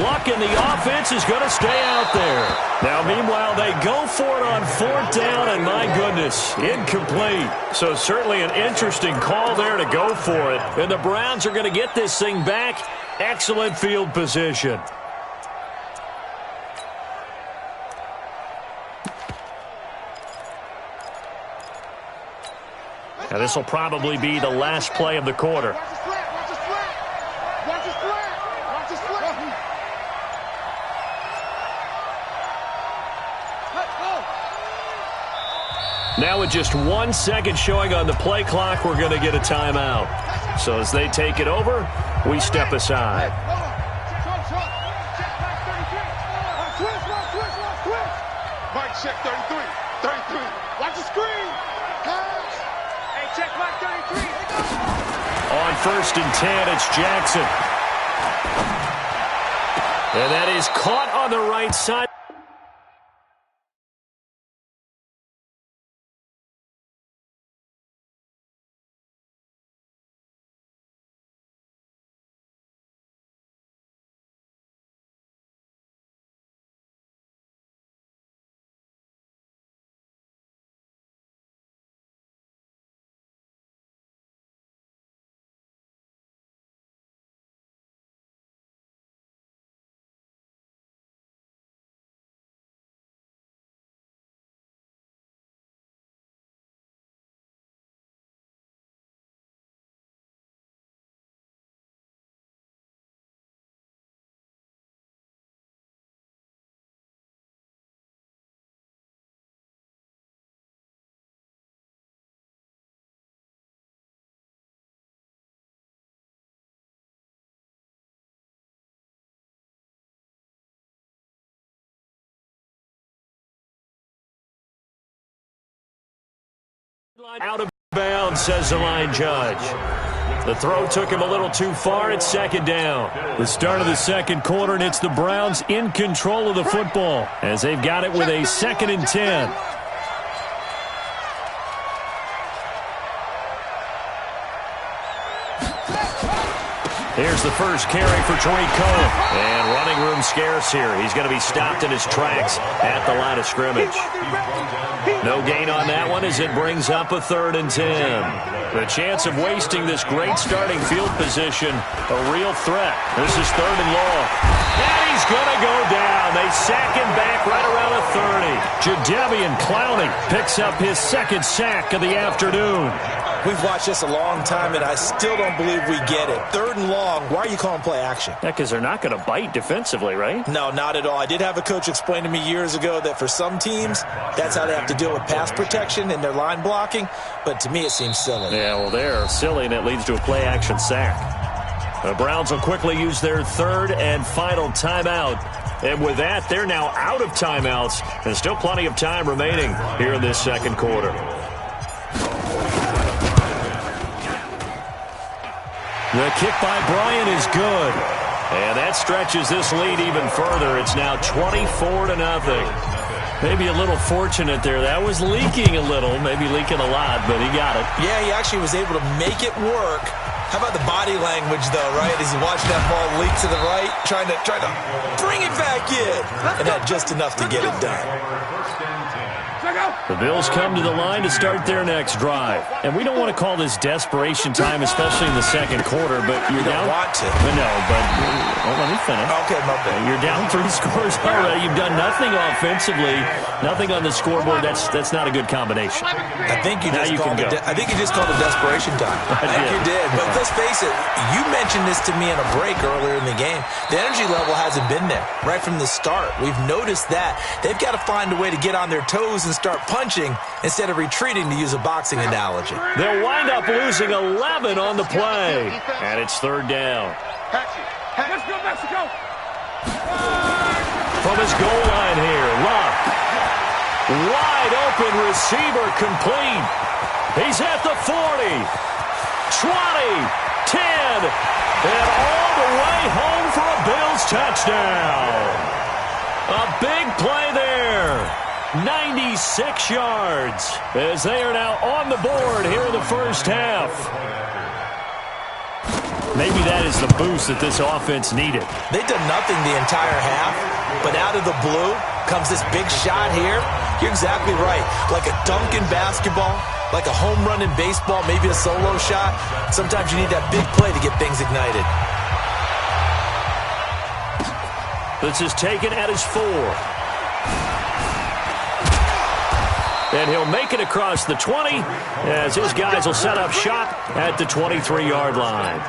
Luck in the offense is going to stay out there. Now, meanwhile, they go for it on 4th down, and my goodness, incomplete. So certainly an interesting call there to go for it. And the Browns are going to get this thing back. Excellent field position. Now, this will probably be the last play of the quarter. Watch his flat. Watch his flat. Watch his flat. Watch his flat. Now with just 1 second showing on the play clock, we're going to get a timeout. So as they take it over, we step aside. Mike, check 33. 33. Watch the screen. Pass. Hey, check Mike 33. On 1st and 10, it's Jackson. And that is caught on the right side. Out of bounds, says the line judge. The throw took him a little too far. It's second down. The start of the second quarter, and it's the Browns in control of the football as they've got it with a 2nd and 10. Here's the first carry for Tariq Cohen. And running room scarce here. He's going to be stopped in his tracks at the line of scrimmage. No gain on that one as it brings up a 3rd and 10. The chance of wasting this great starting field position, a real threat. This is 3rd and long. And he's going to go down. They sack him back right around the 30. Jadeveon Clowney picks up his 2nd sack of the afternoon. We've watched this a long time, and I still don't believe we get it. 3rd and long. Why are you calling play action? Yeah, because they're not going to bite defensively, right? No, not at all. I did have a coach explain to me years ago that for some teams, that's how they have to deal with pass protection and their line blocking. But to me, it seems silly. Yeah, well, they're silly, and it leads to a play action sack. The Browns will quickly use their 3rd and final timeout. And with that, they're now out of timeouts. And still plenty of time remaining here in this second quarter. The kick by Bryant is good. And that stretches this lead even further. It's now 24-0. Maybe a little fortunate there. That was leaking a little, maybe leaking a lot, but he got it. Yeah, he actually was able to make it work. How about the body language, though, right? As he watched that ball leak to the right, trying to bring it back in. And had just enough to get it done. The Bills come to the line to start their next drive. And we don't want to call this desperation time, especially in the second quarter, but you're down. You don't want to. No, but let me finish. Okay, my bad. You're down 3 scores already. You've done nothing offensively, nothing on the scoreboard. That's not a good combination. I think you just called it desperation time. I think you did. But let's face it, you mentioned this to me in a break earlier in the game. The energy level hasn't been there right from the start. We've noticed that. They've got to find a way to get on their toes and start punching instead of retreating, to use a boxing analogy. They'll wind up losing 11 on the play. And it's 3rd down. Let's go, Mexico! From his goal line here, Luck. Wide open receiver complete. He's at the 40, 20, 10, and all the way home for a Bills touchdown. A big play there. 96 yards as they are now on the board here in the first half. Maybe that is the boost that this offense needed. They've done nothing the entire half, but out of the blue comes this big shot here. You're exactly right. Like a dunk in basketball, like a home run in baseball, maybe a solo shot. Sometimes you need that big play to get things ignited. This is taken at his 4. And he'll make it across the 20 as his guys will set up shop at the 23-yard line.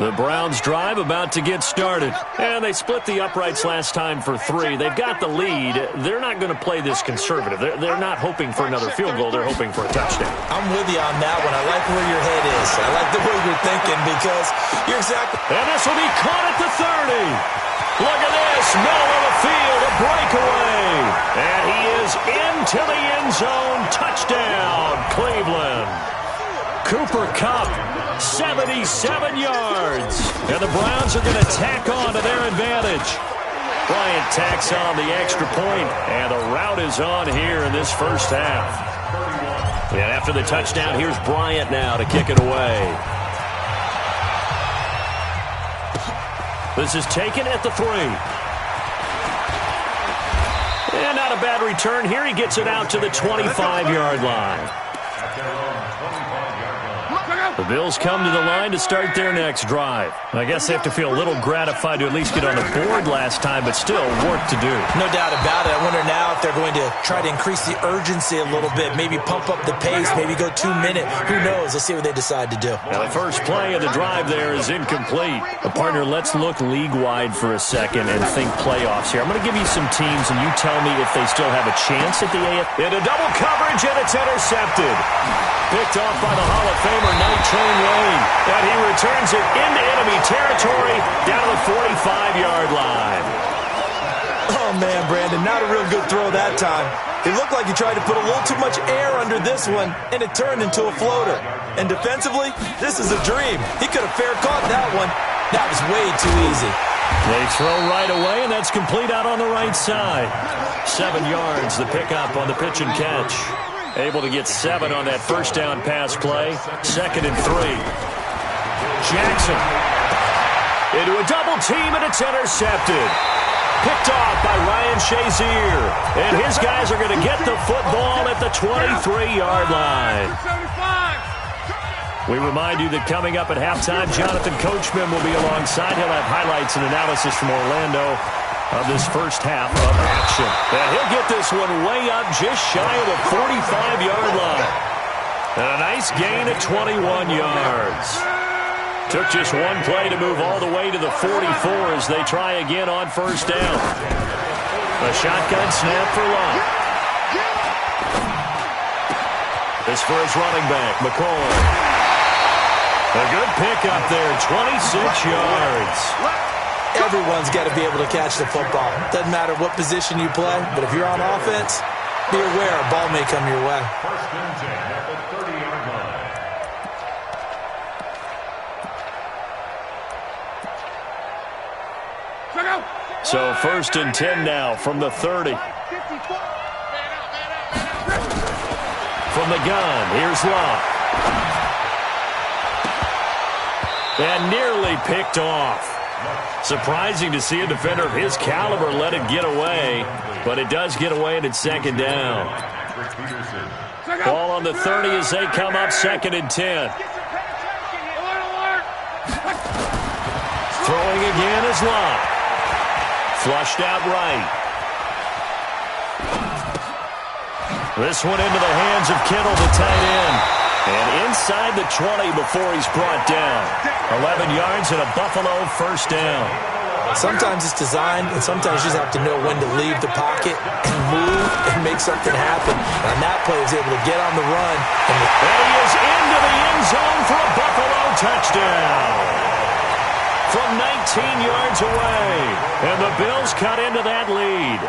The Browns drive about to get started. And they split the uprights last time for 3. They've got the lead. They're not going to play this conservative. They're not hoping for another field goal. They're hoping for a touchdown. I'm with you on that one. I like where your head is. I like the way you're thinking because you're exactly... And this will be caught at the 30. Look at this. Middle of the field, a breakaway. And he is into the end zone. Touchdown, Cleveland. Cooper Kupp, 77 yards. And the Browns are going to tack on to their advantage. Bryant tacks on the extra point, and the route is on here in this first half. And after the touchdown, here's Bryant now to kick it away. This is taken at the 3. And not a bad return here. He gets it out to the 25-yard line. The Bills come to the line to start their next drive. I guess they have to feel a little gratified to at least get on the board last time, but still work to do. No doubt about it. I wonder now if they're going to try to increase the urgency a little bit, maybe pump up the pace, maybe go 2-minute. Who knows? Let's see what they decide to do. Now the first play of the drive there is incomplete. Partner, let's look league-wide for a second and think playoffs here. I'm going to give you some teams, and you tell me if they still have a chance at the AFC. Into double coverage, and it's intercepted. Picked off by the Hall of Famer, Night Train Wayne. And he returns it into enemy territory down to the 45-yard line. Oh, man, Brandon, not a real good throw that time. It looked like he tried to put a little too much air under this one, and it turned into a floater. And defensively, this is a dream. He could have fair caught that one. That was way too easy. They throw right away, and that's complete out on the right side. 7 yards, the pickup on the pitch and catch. Able to get 7 on that first down pass play. 2nd and 3. Jackson into a double team, and it's intercepted. Picked off by Ryan Shazier. And his guys are going to get the football at the 23-yard line. We remind you that coming up at halftime, Jonathan Coachman will be alongside. He'll have highlights and analysis from Orlando of this first half of action. And he'll get this one way up just shy of the 45-yard line. And a nice gain at 21 yards. Took just one play to move all the way to the 44 as they try again on first down. A shotgun snap for Lott. This for his running back, McCoy. A good pickup there, 26 yards. Everyone's got to be able to catch the football. Doesn't matter what position you play, but if you're on offense, be aware a ball may come your way. First and 10 at the 30-yard line. So 1st and 10 now from the 30. From the gun, here's Lott. And nearly picked off. Surprising to see a defender of his caliber let it get away, but it does get away and it's 2nd down. Ball on the 30 as they come up 2nd and 10. Throwing again is Lott. Flushed out right. This one into the hands of Kittle, the tight end. And inside the 20 before he's brought down. 11 yards and a Buffalo first down. Sometimes it's designed, and sometimes you just have to know when to leave the pocket and move and make something happen. And that play was able to get on the run. And he is into the end zone for a Buffalo touchdown. From 19 yards away. And the Bills cut into that lead.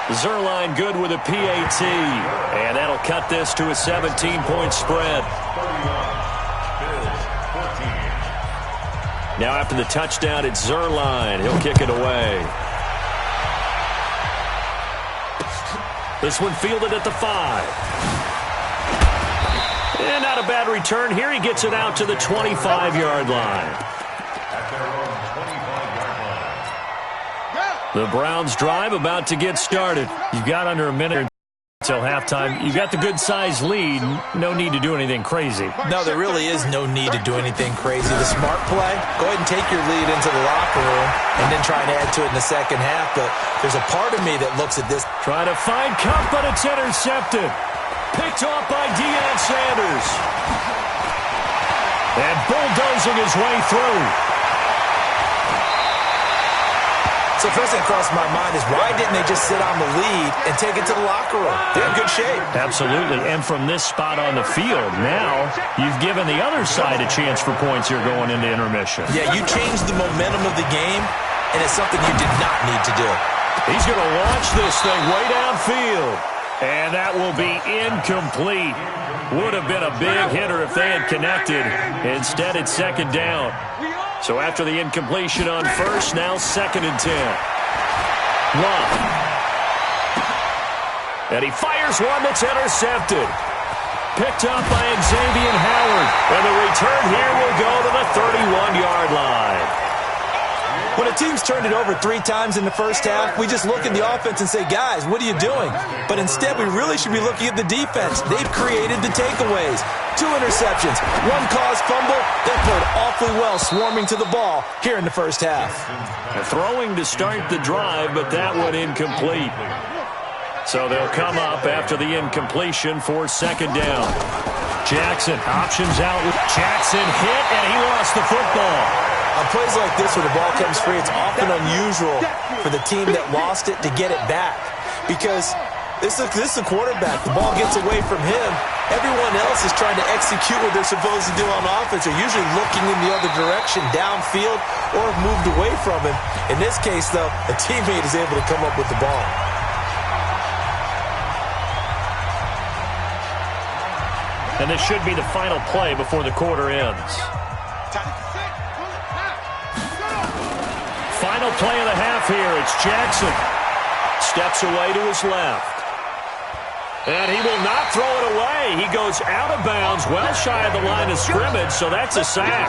Zerline good with a PAT. And that'll cut this to a 17-point spread. Now after the touchdown, it's Zerline. He'll kick it away. This one fielded at the 5. And not a bad return here. He gets it out to the 25-yard line. The Browns drive about to get started. You've got under a minute until halftime. You've got the good-sized lead. No need to do anything crazy. No, there really is no need to do anything crazy. The smart play, go ahead and take your lead into the locker room and then try and add to it in the second half. But there's a part of me that looks at this. Trying to find Cup, but it's intercepted. Picked off by Deion Sanders. And bulldozing his way through. So first thing that crossed my mind is why didn't they just sit on the lead and take it to the locker room? They're in good shape. Absolutely. And from this spot on the field, now you've given the other side a chance for points here going into intermission. Yeah, you changed the momentum of the game, and it's something you did not need to do. He's going to launch this thing way downfield. And that will be incomplete. Would have been a big hitter if they had connected. Instead, it's 2nd down. So after the incompletion on first, now 2nd and 10. Lott. And he fires one that's intercepted. Picked up by Xavier Howard. And the return here will go to the 31-yard line. When a team's turned it over 3 times in the first half, we just look at the offense and say, guys, what are you doing? But instead, we really should be looking at the defense. They've created the takeaways. 2 interceptions, 1 caused fumble. They played awfully well swarming to the ball here in the first half. Throwing to start the drive, but that one incomplete. So they'll come up after the incompletion for 2nd down. Jackson options out. Jackson hit, and he lost the football. On plays like this where the ball comes free, it's often unusual for the team that lost it to get it back because This is the quarterback. The ball gets away from him. Everyone else is trying to execute what they're supposed to do on offense. They're usually looking in the other direction, downfield, or have moved away from him. In this case, though, a teammate is able to come up with the ball. And this should be the final play before the quarter ends. Final play of the half here. It's Jackson. Steps away to his left. And he will not throw it away. He goes out of bounds, well shy of the line of scrimmage, so that's a sack.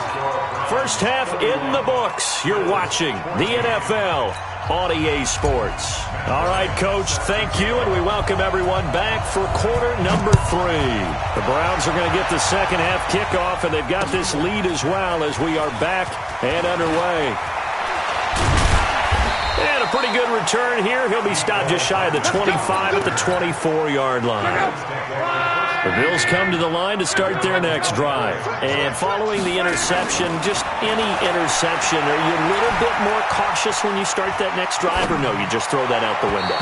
First half in the books. You're watching the NFL on EA Sports. All right, Coach, thank you, and we welcome everyone back for quarter number 3. The Browns are going to get the second half kickoff, and they've got this lead as well as we are back and underway. And a pretty good return here. He'll be stopped just shy of the 25 at the 24-yard line. The Bills come to the line to start their next drive. And following the interception, just any interception, are you a little bit more cautious when you start that next drive, or no, you just throw that out the window?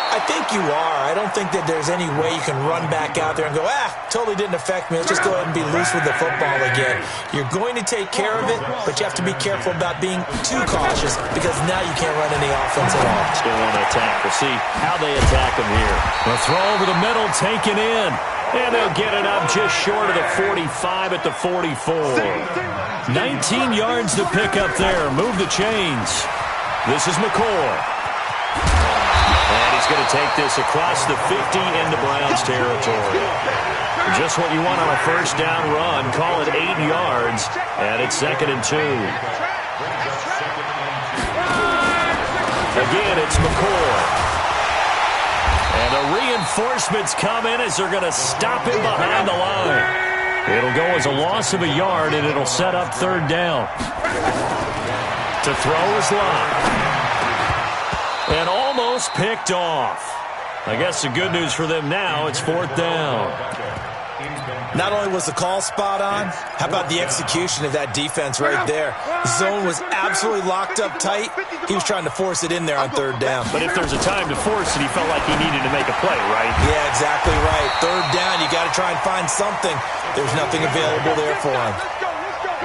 I think you are. I don't think that there's any way you can run back out there and go, totally didn't affect me. Let's just go ahead and be loose with the football again. You're going to take care of it, but you have to be careful about being too cautious because now you can't run any offense at all. Still want to attack. We'll see how they attack him here. The throw over the middle, taken in. And they'll get it up just short of the 45 at the 44. 19 yards to pick up there. Move the chains. This is McCoy. And he's going to take this across the 50 into Browns territory. Just what you want on a first down run. Call it 8 yards. And it's 2nd and 2. Again, it's McCoy. And the reinforcements come in as they're going to stop him behind the line. It'll go as a loss of a yard, and it'll set up 3rd down. To throw is Locke. And almost picked off. I guess the good news for them now, it's 4th down. Not only was the call spot on, how about the execution of that defense right there? The zone was absolutely locked up tight. He was trying to force it in there on 3rd down. But if there's a time to force it, he felt like he needed to make a play, right? Yeah, exactly right. 3rd down, you got to try and find something. There's nothing available there for him.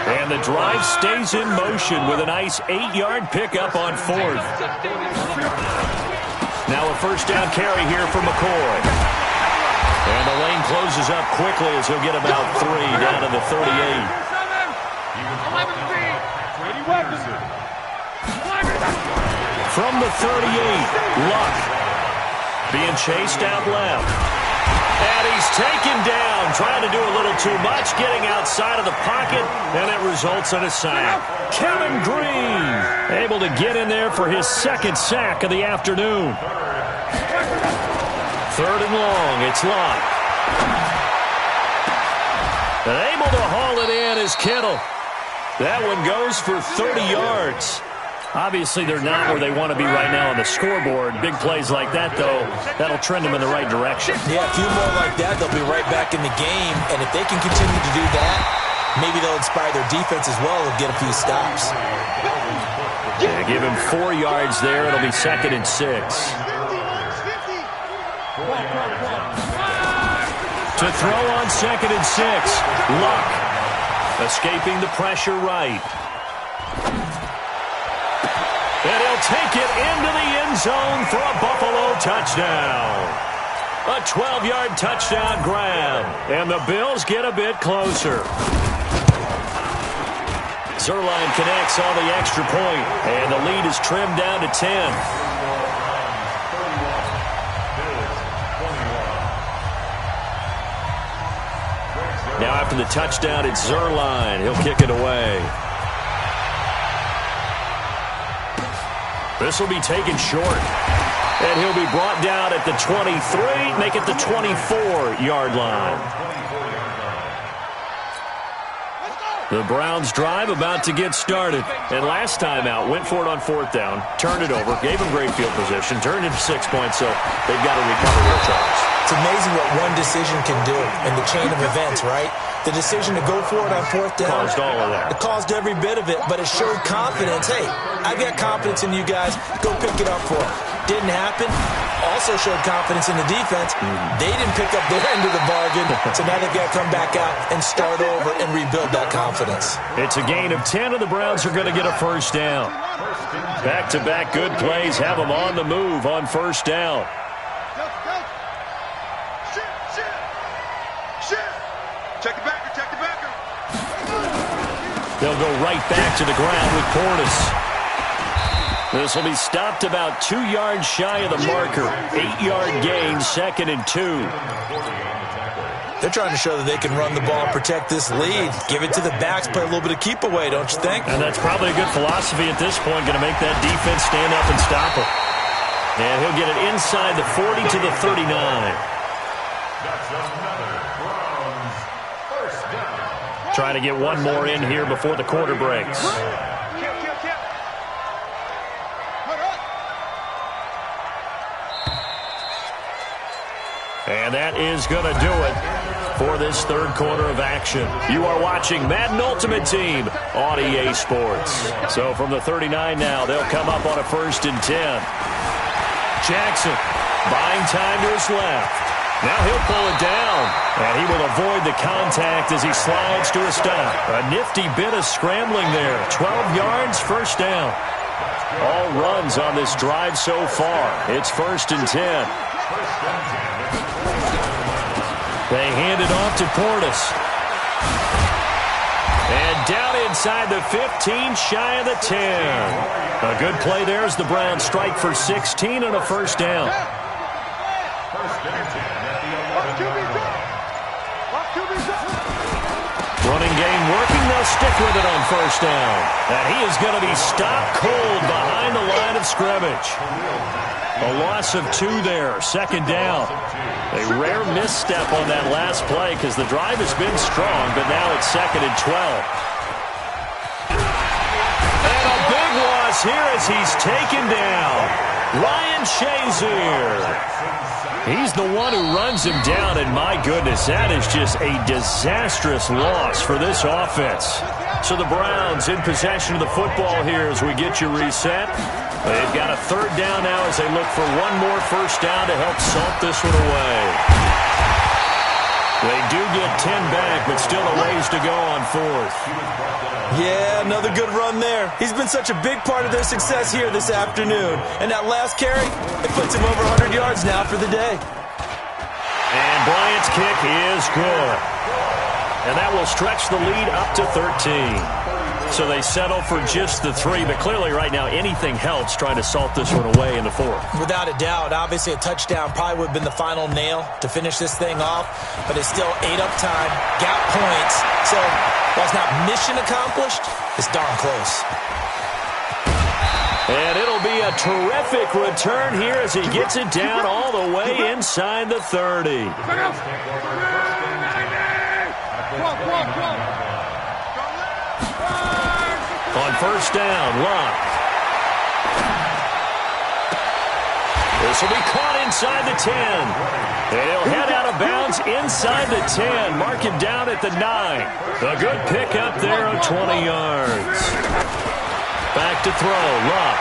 And the drive stays in motion with a nice 8-yard pickup on 4th. Now a first down carry here for McCoy. And the lane closes up quickly as he'll get about 3 down to the 38. From the 38, Luck being chased out left. And he's taken down, trying to do a little too much, getting outside of the pocket, and it results in a sack. Kevin Green able to get in there for his 2nd sack of the afternoon. 3rd and long, it's Locke. And able to haul it in is Kittle. That one goes for 30 yards. Obviously, they're not where they want to be right now on the scoreboard. Big plays like that, though, that'll trend them in the right direction. Yeah, a few more like that, they'll be right back in the game. And if they can continue to do that, maybe they'll inspire their defense as well and get a few stops. Yeah, give him 4 yards there. It'll be 2nd and 6. To throw on 2nd and 6. Luck escaping the pressure right. And he'll take it into the end zone for a Buffalo touchdown. A 12-yard touchdown grab. And the Bills get a bit closer. Zerline connects on the extra point, and the lead is trimmed down to 10. Now after the touchdown, it's Zerline. He'll kick it away. This will be taken short. And he'll be brought down at the 23, make it the 24-yard line. The Browns drive about to get started. And last time out, went for it on 4th down, turned it over, gave him great field position, turned into 6 points, so they've got to recover their charge. It's amazing what one decision can do in the chain of events, right? The decision to go for it on 4th down. Caused all of that. It caused every bit of it, but it showed confidence. Hey, I've got confidence in you guys. Go pick it up for it. Didn't happen. also showed confidence in the defense. They didn't pick up their end of the bargain, so now they've got to come back out and start over and rebuild that confidence. It's a gain of 10, and the Browns are going to get a first down. Back-to-back good plays have them on the move on first down. Check the backer, check the backer. They'll go right back to the ground with Portis. This will be stopped about 2 yards shy of the marker. 8-yard gain, 2nd and 2. They're trying to show that they can run the ball and protect this lead. Give it to the backs, play a little bit of keep away, don't you think? And that's probably a good philosophy at this point, going to make that defense stand up and stop him. And he'll get it inside the 40 to the 39. That's another Browns first down. Trying to get one more in here before the quarter breaks. And that is going to do it for this third quarter of action. You are watching Madden Ultimate Team on EA Sports. So from the 39 now, they'll come up on a 1st and 10. Jackson buying time to his left. Now he'll pull it down, and he will avoid the contact as he slides to a stop. A nifty bit of scrambling there. 12 yards, first down. All runs on this drive so far. It's 1st and 10. They hand it off to Portis. And down inside the 15, shy of the 10. A good play there as the Browns strike for 16 and a first down. Running game working, they'll stick with it on first down. And he is going to be stopped cold behind the line of scrimmage. A loss of 2 there, 2nd down. A rare misstep on that last play because the drive has been strong, but now it's 2nd and 12. And a big loss here as he's taken down. Ryan Shazier. He's the one who runs him down, and my goodness, that is just a disastrous loss for this offense. So the Browns in possession of the football here as we get you reset. They've got a 3rd down now as they look for one more first down to help salt this one away. They do get 10 back, but still a ways to go on 4th. Yeah, another good run there. He's been such a big part of their success here this afternoon. And that last carry, it puts him over 100 yards now for the day. And Bryant's kick is good. And that will stretch the lead up to 13. So they settle for just the 3, but clearly right now anything helps trying to salt this one away in the 4th. Without a doubt, obviously a touchdown probably would have been the final nail to finish this thing off, but it's still 8 up time, got points, so while it's not mission accomplished, it's darn close. And it'll be a terrific return here as he gets it down all the way inside the 30. On first down, Luck. This will be caught inside the 10. And he'll head out of bounds inside the 10. Mark him down at the 9. A good pickup there of 20 yards. Back to throw, Luck.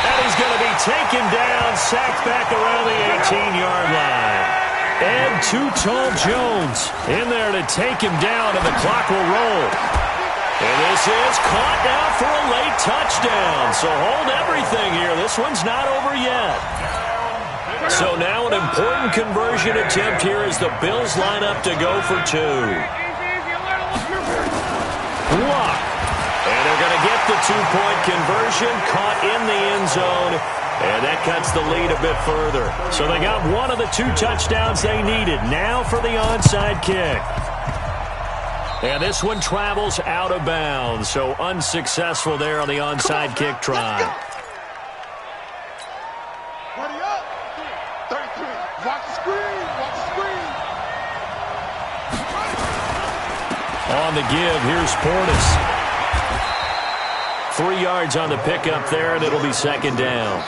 And he's going to be taken down, sacked back around the 18-yard line. And too tall Jones in there to take him down, and the clock will roll. And this is caught now for a late touchdown. So hold everything here. This one's not over yet. So now an important conversion attempt here as the Bills line up to go for 2. Luck. And they're going to get the 2-point conversion, caught in the end zone. And that cuts the lead a bit further. So they got one of the 2 touchdowns they needed. Now for the onside kick. And this one travels out of bounds, so unsuccessful there on the onside kick try. Ready up. 33. Watch the screen. Watch the screen. On the give, here's Portis. 3 yards on the pickup there, and it'll be 2nd down.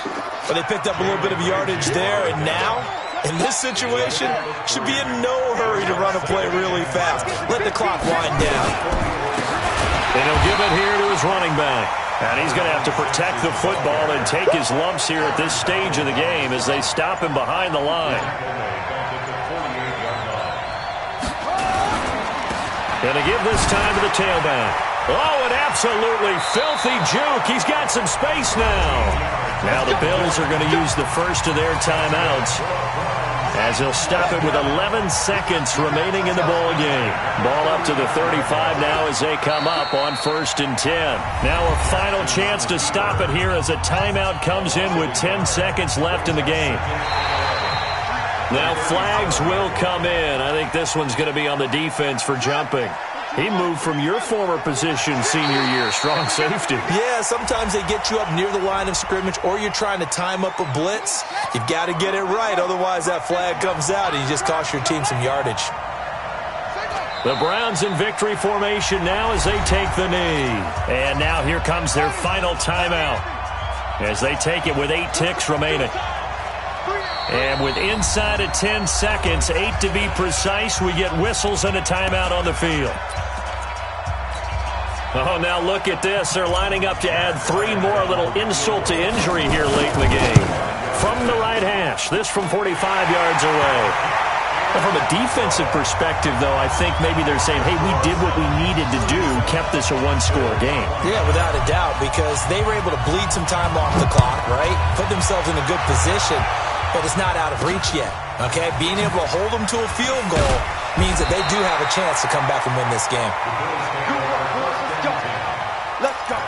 But they picked up a little bit of yardage there, and now, in this situation, should be in no hurry to run a play really fast. Let the clock wind down. And he'll give it here to his running back. And he's going to have to protect the football and take his lumps here at this stage of the game as they stop him behind the line. Going to give this time to the tailback. Oh, an absolutely filthy juke. He's got some space now. Now the Bills are going to use the first of their timeouts as they'll stop it with 11 seconds remaining in the ball game. Ball up to the 35 now as they come up on 1st and 10. Now a final chance to stop it here as a timeout comes in with 10 seconds left in the game. Now flags will come in. I think this one's going to be on the defense for jumping. He moved from your former position senior year, strong safety. Yeah, sometimes they get you up near the line of scrimmage or you're trying to time up a blitz. You've got to get it right, otherwise that flag comes out and you just cost your team some yardage. The Browns in victory formation now as they take the knee. And now here comes their final timeout as they take it with 8 ticks remaining. And with inside of 10 seconds, 8 to be precise, we get whistles and a timeout on the field. Oh, now look at this. They're lining up to add 3 more, little insult to injury here late in the game. From the right hash, this from 45 yards away. Well, from a defensive perspective, though, I think maybe they're saying, hey, we did what we needed to do, kept this a 1-score game. Yeah, without a doubt, because they were able to bleed some time off the clock, right? Put themselves in a good position, but it's not out of reach yet, okay? Being able to hold them to a field goal means that they do have a chance to come back and win this game. Let's go.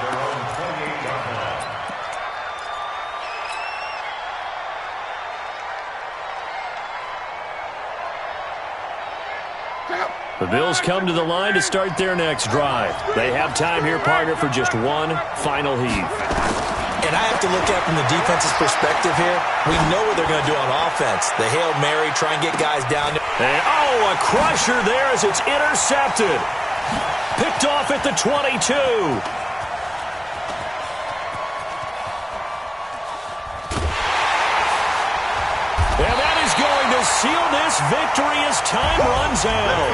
The Bills come to the line to start their next drive. They have time here, partner, for just one final heave. And I have to look at it from the defense's perspective here. We know what they're going to do on offense. The Hail Mary, try and get guys down there. And, oh, a crusher there as it's intercepted. Picked off at the 22. And that is going to seal this victory as time runs out.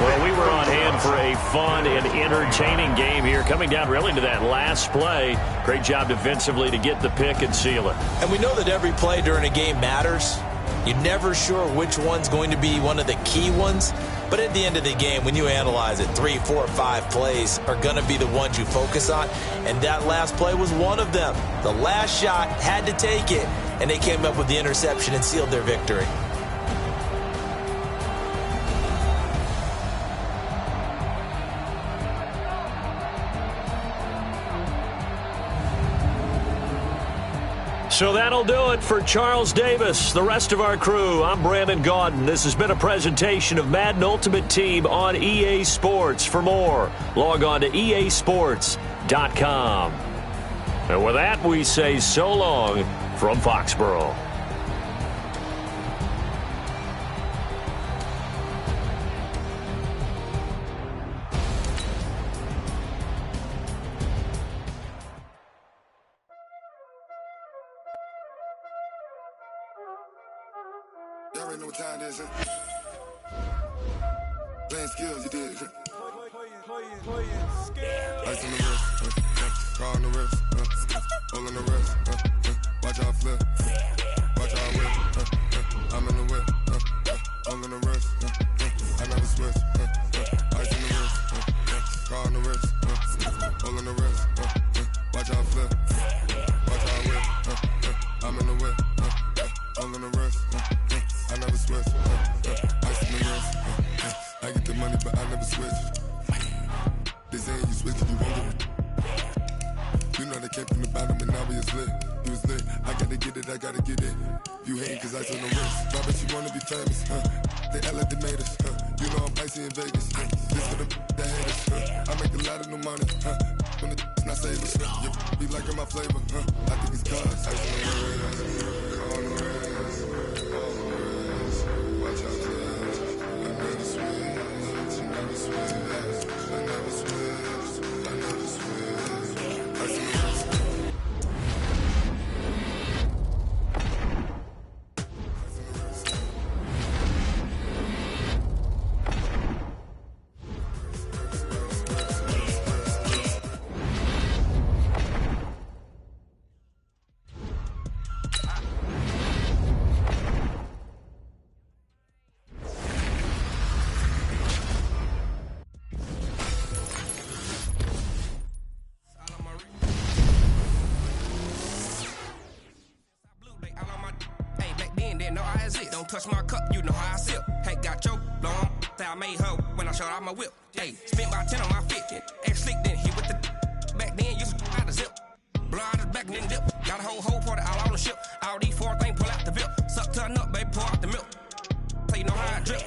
Well, we were on hand for a fun and entertaining game here, coming down really to that last play. Great job defensively to get the pick and seal it. And we know that every play during a game matters. You're never sure which one's going to be one of the key ones. But at the end of the game, when you analyze it, 3, 4, 5 plays are going to be the ones you focus on. And that last play was one of them. The last shot had to take it, and they came up with the interception and sealed their victory. So that'll do it for Charles Davis, the rest of our crew. I'm Brandon Gaudin. This has been a presentation of Madden Ultimate Team on EA Sports. For more, log on to easports.com. And with that, we say so long from Foxborough. Y'all already know what time it is, huh? Playing skills, you did. Ice on the wrist, car on the wrist, hole in the wrist, watch out flip, watch out whip, I'm in the whip, hole in the wrist, I never switch, ice on the wrist, car on the wrist, hole in the wrist, watch out flip, watch out whip, I'm in the whip, hole in the wrist, I never switch, ice in the wrist, I get the money but I never switch. They saying you switch, you won't get it. You know they came from the bottom and now we is lit. You was lit, I gotta get it, I gotta get it. You hating cause ice on the wrist. Drop it, you wanna be famous, They act like they made us, You know I'm icy in Vegas, This for the that haters, I make a lot of new money, When the not savers, You be liking my flavor, I think it's cause ice on the wrist, on the wrist, watch out, I never switch, I never switch, I never switch, I never switch, ice on the wrist. touch my cup, you know how I sip. Hey, got choked, long. I made her when I showed out my whip. Hey, spent about 10 on my fit. Act slick, then hit with the back then, used to out the zip. Blood is back, then dip. Got a whole party all on the ship. All these four things pull out the VIP. Suck, turn up, baby, pour out the milk. So you know how I drip.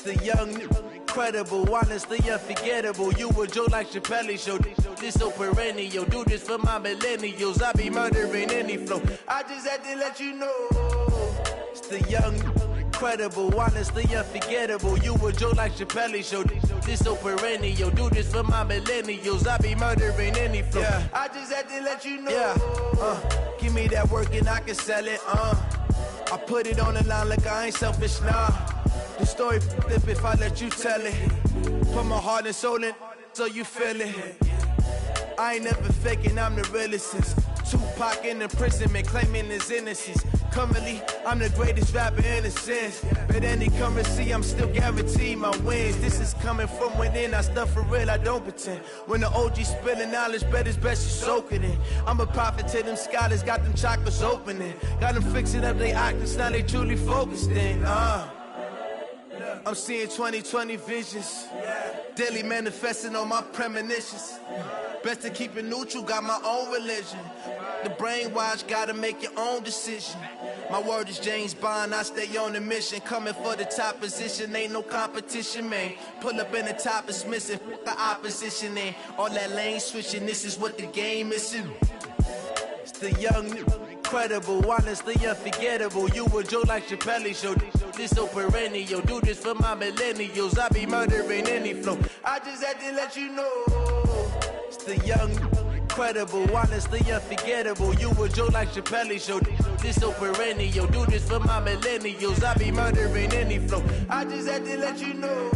The young, incredible, honestly unforgettable. You a joke like Chappelle show. This so perennial. Do this for my millennials. I be murdering any flow. I just had to let you know. It's the young, incredible, honestly unforgettable. You a joke like Chappelle show. This so perennial. Do this for my millennials. I be murdering any flow. Yeah. I just had to let you know. Yeah. Give me that work and I can sell it. I put it on the line like I ain't selfish, nah. The story flip if I let you tell it. Put my heart and soul in so you feel it. I ain't never faking, I'm the realest since Tupac in imprisonment, claiming his innocence. Currently, I'm the greatest rapper in a sense. But any currency, I'm still guaranteed my wins. This is coming from within, I stuff for real, I don't pretend. When the OG spilling knowledge, bet it's best you soak it in. I'm a prophet to them scholars, got them chakras opening. Got them fixing up their octaves, now they truly focused in. I'm seeing 2020 visions. Daily manifesting on my premonitions. Best to keep it neutral, got my own religion. The brainwash, gotta make your own decision. My word is James Bond, I stay on a mission. Coming for the top position, ain't no competition, man. Pull up in the top, it's missing, the opposition, and all that lane switching, this is what the game is. It's the young, incredible, honestly unforgettable. You a Joe like Chappelle show, this so perennial. Do this for my millennials, I be murdering any flow. I just had to let you know. It's the young, incredible, honestly unforgettable. You a Joe like Chappelle show, this so perennial. Do this for my millennials, I be murdering any flow. I just had to let you know.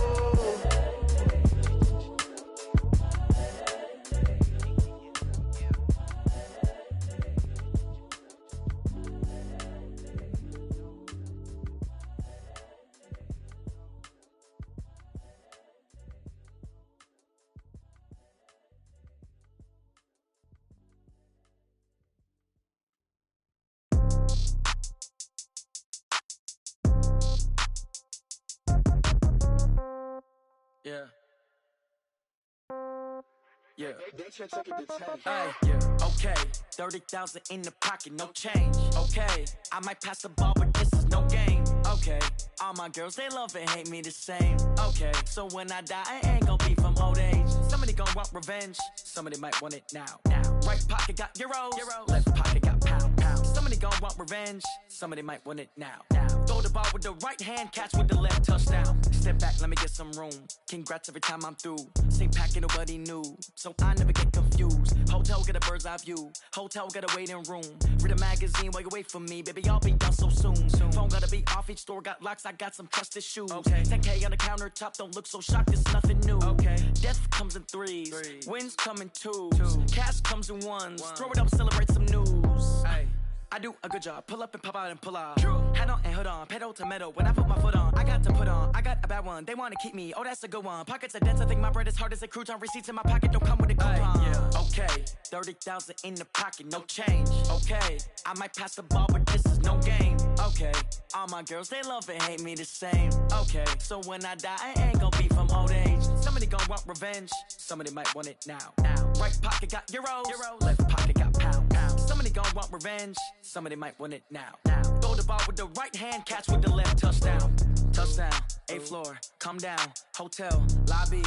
Yeah. Yeah. Hey, yeah. Okay. 30,000 in the pocket, no change. Okay. I might pass the ball, but this is no game. Okay. All my girls, they love and hate me the same. Okay. So when I die, I ain't gon' be from old age. Somebody gon' want revenge. Somebody might want it now. Right pocket got euros. Left pocket got pounds. Somebody gon' want revenge. Somebody might want it now. Throw the ball with the right hand, catch with the left, touchdown. Step back, let me get some room. Congrats every time I'm through. Same packet, nobody knew, so I never get confused. Hotel get a bird's eye view. Hotel got a waiting room. Read a magazine while you wait for me, baby. I'll be done so soon. Phone gotta be off, each store got locks. I got some trusted shoes. 10K on the countertop, don't look so shocked. It's nothing new. Death comes in threes. Wins come in twos. Cash comes in ones. Throw it up, celebrate some news. I do a good job, pull up and pop out and pull out. Head on and hood on, pedal to metal. When I put my foot on, I got to put on. I got a bad one, they wanna keep me. Oh, that's a good one. Pockets are dense, I think my bread is hard as a crouton. Receipts in my pocket don't come with a coupon. Okay, 30,000 in the pocket, no change. Okay, I might pass the ball, but this is no game. Okay, all my girls, they love and hate me the same. Okay, so when I die, I ain't gon' be from old age. Somebody gon' want revenge. Somebody might want it now. Right pocket got euros. Left pocket got pounds. Somebody gon' want revenge. Somebody might want it now. Throw the ball with the right hand, catch with the left, touchdown. Touchdown, 8th floor, come down, hotel, lobby.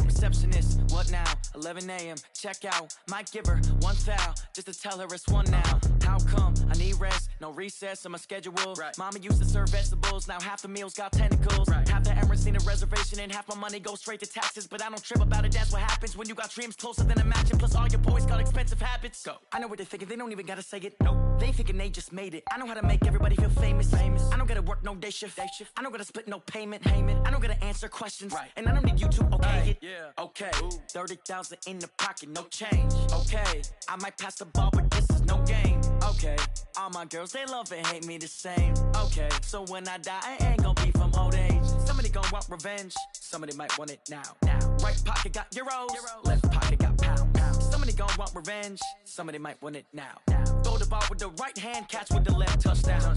Receptionist, what now? 11 a.m., check out. Might give her one foul, just to tell her it's one now. How come? I need rest, no recess in my schedule. Mama used to serve vegetables, now half the meals got tentacles. Half the Emirates need a reservation and half my money goes straight to taxes. But I don't trip about it, that's what happens when you got dreams closer than a mansion. Plus all your boys got expensive habits. Go. I know what they're thinking, they don't even gotta say it. Nope. They thinking they just made it. I know how to make everybody feel famous. I don't gotta work no day shift. I don't gotta split no payment. I don't gotta answer questions. And I don't need you to okay it. Okay, 30,000 in the pocket, no change. Okay, I might pass the ball, but this is no game. Okay, all my girls, they love and hate me the same. Okay, so when I die, I ain't gon' be from old age. Somebody gon' want revenge. Somebody might want it now. Right pocket got euros. Left pocket got pounds. Somebody gon' want revenge. Somebody might want it now. Throw the ball with the right hand, catch with the left, touchdown.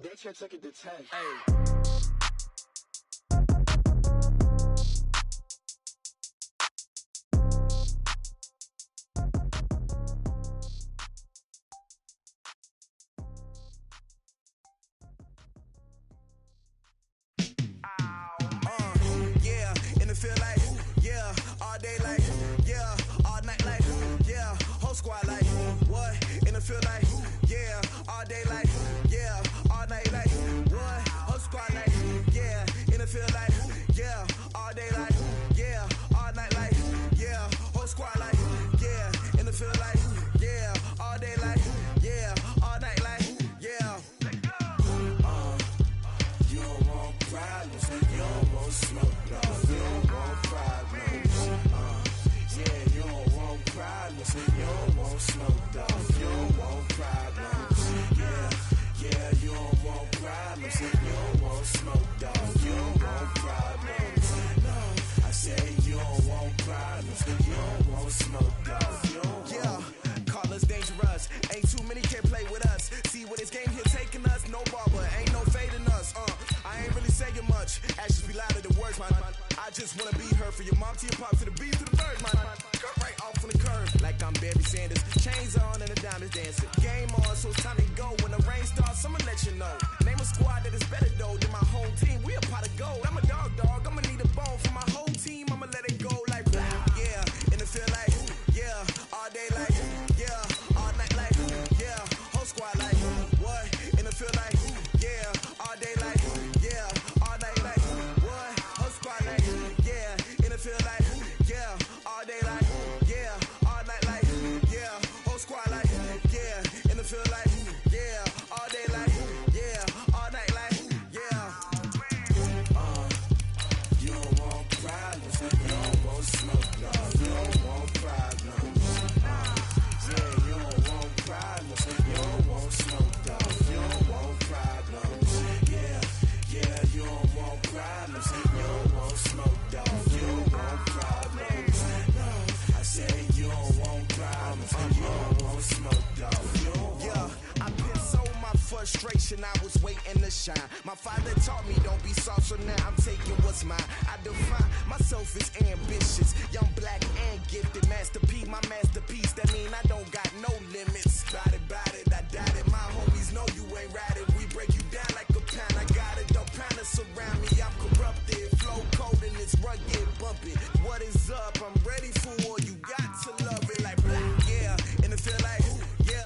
They can't take it to 10. Feel like, yeah, all day like, yeah, all night like, yeah, whole squad like, what? And it feel like, yeah, all day like, yeah, all night like, what? Whole squad like, You don't want smoke, dog. You don't want problems. Yeah, you don't want problems. You don't want smoke, dog. You don't want problems. No, I said you don't want problems. You don't want smoke, dog. You don't want. Call us dangerous. Ain't too many can play with us. See what this game here taking us. No barber, ain't no fading us. I ain't really saying much. Actions be louder than words, man. I just wanna be heard. For your mom to your pop, to the beat, to the bird, man. Cut right off on the curb, like I'm Barry Sanders. Chains on and the diamonds dancing. Game on, so it's time to go. When the rain starts, I'ma let you know. Name a squad that is better though than my home team. We a pot of gold. I'm a dog. I'ma need a bone for my whole team. I'ma let it go like yeah, and it feel like yeah, all day like yeah, all night like yeah, whole squad like what? And it feel like yeah, all day like yeah, all night like what? Whole squad like yeah, and it feel like yeah, all day like yeah, all night like yeah, whole squad like yeah, and it feel like yeah, all day like yeah, all night like yeah. You don't want problems, you don't want smoke, no, you don't want problems. Yeah, you don't want problems, you don't want smoke, dog, you don't want problems. Yeah, you don't want problems, you don't want smoke, dog, you don't want problems. No, I said you don't want problems, you don't want smoke, dog, you don't want. Yeah, I've been so my frustration, I was waiting to shine. My father taught me don't be soft, so now I'm taking what's mine. I define myself as ambitious, young, black, and gifted. Masterpiece, my masterpiece, that mean I don't got no limits. Bout it, I doubt it. My homies know you ain't ratted. We break you down like a pound. I got it, don't pound to surround me. I'm corrupted, flow cold and it's rugged, bumpy. What is up? I'm ready for war. You got to love it like black, yeah, and it feel like yeah.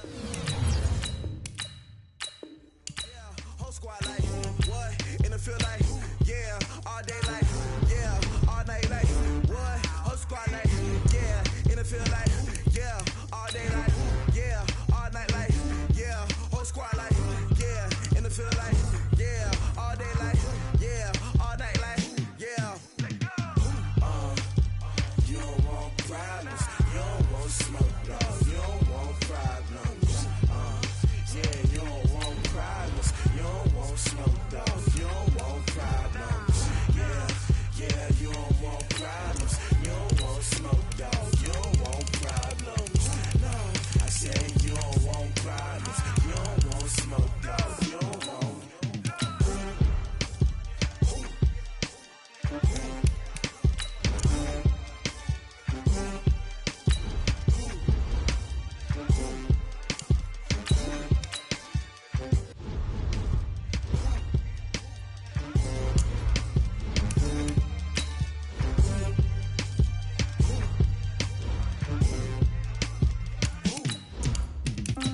Whole squad like what? And it feel like yeah, all day like yeah, all night like what? Whole squad like yeah, and it feel like yeah, all day like yeah, all night like yeah, whole squad like yeah, and it feel like yeah, all day like yeah, all night like yeah. You don't want problems, you don't want smoke, dog, you don't want problems. Yeah, you don't want problems, you don't want smoke, dog, you don't want problems. Yeah, you don't want problems, you don't want smoke, dog, you don't want problems. No, I said you don't want problems, you don't want smoke, dog, you don't want.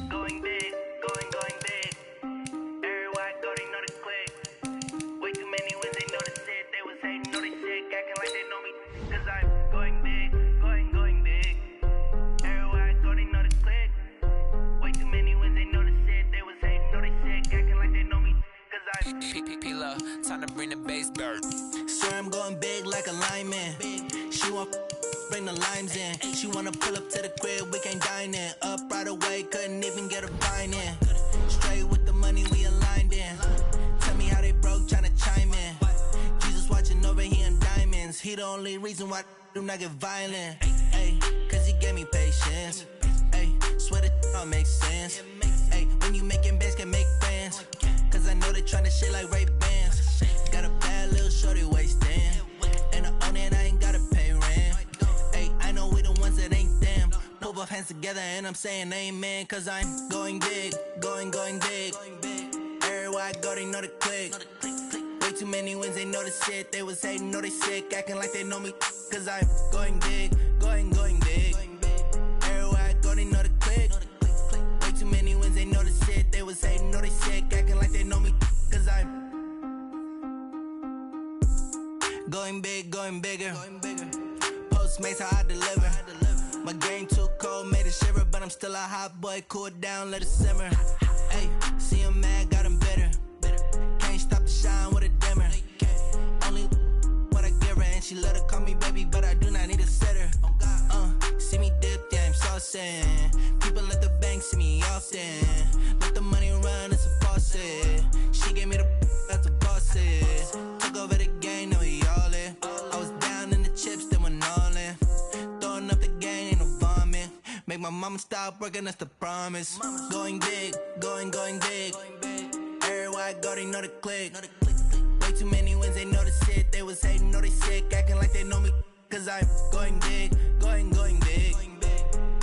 Going big, going big. Everywhere I go, they know the click. Way too many wins, they know the shit. They was hating, know they sick, acting like they know me. Cause I'm going big, going big. Everywhere I go, they know the click. Way too many wins, they know the shit. They was hating, know they sick, acting like they know me. Cause I'm P-P-P-Love, time to bring the bass back. Swear I'm going big like a lineman. She want bring the limes in. She wanna pull up to the crib, we can't dine in. Up right away, couldn't even get a vine in. Straight with the money, we aligned in. Tell me how they broke, tryna chime in. Jesus watching over here in diamonds. He the only reason why I do not get violent. Ay, cause he gave me patience. Ay, swear that all makes sense. Ay, when you making bands, can make friends. Cause I know they tryna shit like Ray-Bans. Got a bad little shorty wasting. And I own it, I ain't gotta pay rent. Ay, I know we the ones that ain't them. Put both hands together and I'm saying amen. Cause I'm going big, going big. Everywhere I go, they know the click. Way too many wins, they know the shit. They was hating, know they sick, acting like they know me. Cause I'm going big, going big. Everywhere I go, they know the click. Way too many wins, they know the shit. They was hating, know they sick, acting like they know me. Cause I'm going big, going bigger. Postmates how I deliver. My game too cold, made it shiver, but I'm still a hot boy. Cool it down, let it simmer. Hey, see him mad, got him bitter. Can't stop the shine with a dimmer. Only she let her call me baby, but I do not need a sitter. See me dip, yeah, I'm so flossing. People at the bank see me often. Let the money run, it's a faucet. She gave me the that's a bosses. Took over the game, now we all in. I was down in the chips, then went all in. Throwing up the game, ain't no vomit. Make my mama stop working, that's the promise. Going big, going big. Everywhere I go, they know the click. Way too many wins, they know the shit. They was hating, know they sick, acting like they know me. Cause I'm going big, going big.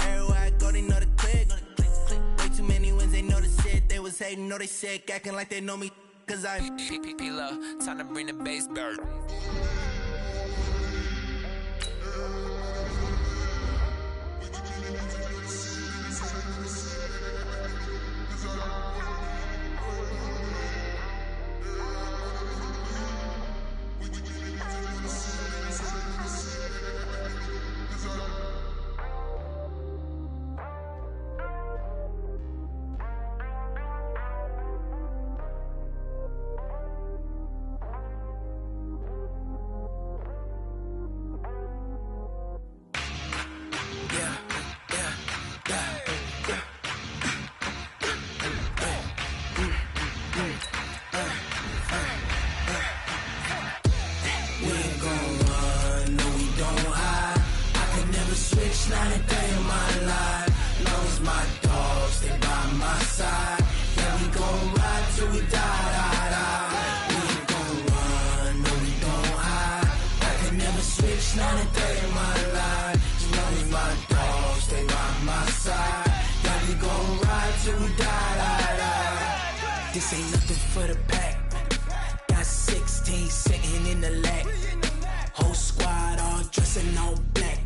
Everywhere I go, they know the click. Way too many wins, they know the shit. They was hating, know they sick, acting like they know me. Cause I'm P-P-P-Love, time to bring the bass bird. Not a day in my life. Lost my dogs, they by my side. Yeah, we gon' ride till we die. We ain't gon' run, no, we don't hide. I can never switch, not a day in my life. Lost my dogs, they by my side. Yeah, we gon' ride till we die. This ain't nothing for the pack. Got 16 sitting in the lap. Whole squad all dressing all black.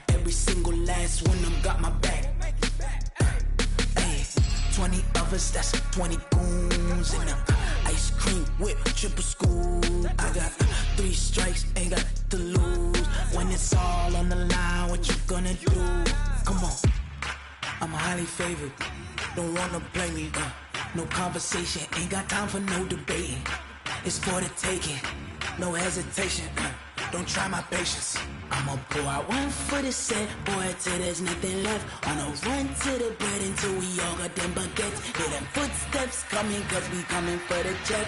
Every single last one of them got my back. Hey, 20 of us, that's 20 goons. And ice cream whip, triple scoop. I got 3 strikes, ain't got to lose. When it's all on the line, what you gonna do? Come on, I'm highly favored. Don't wanna play me, no conversation. Ain't got time for no debating. It's for the taking, no hesitation. Don't try my patience. I'ma pour out one for the set, boy, till there's nothing left. On a run to the bread until we all got them baguettes. Hear them footsteps coming, cause we coming for the check.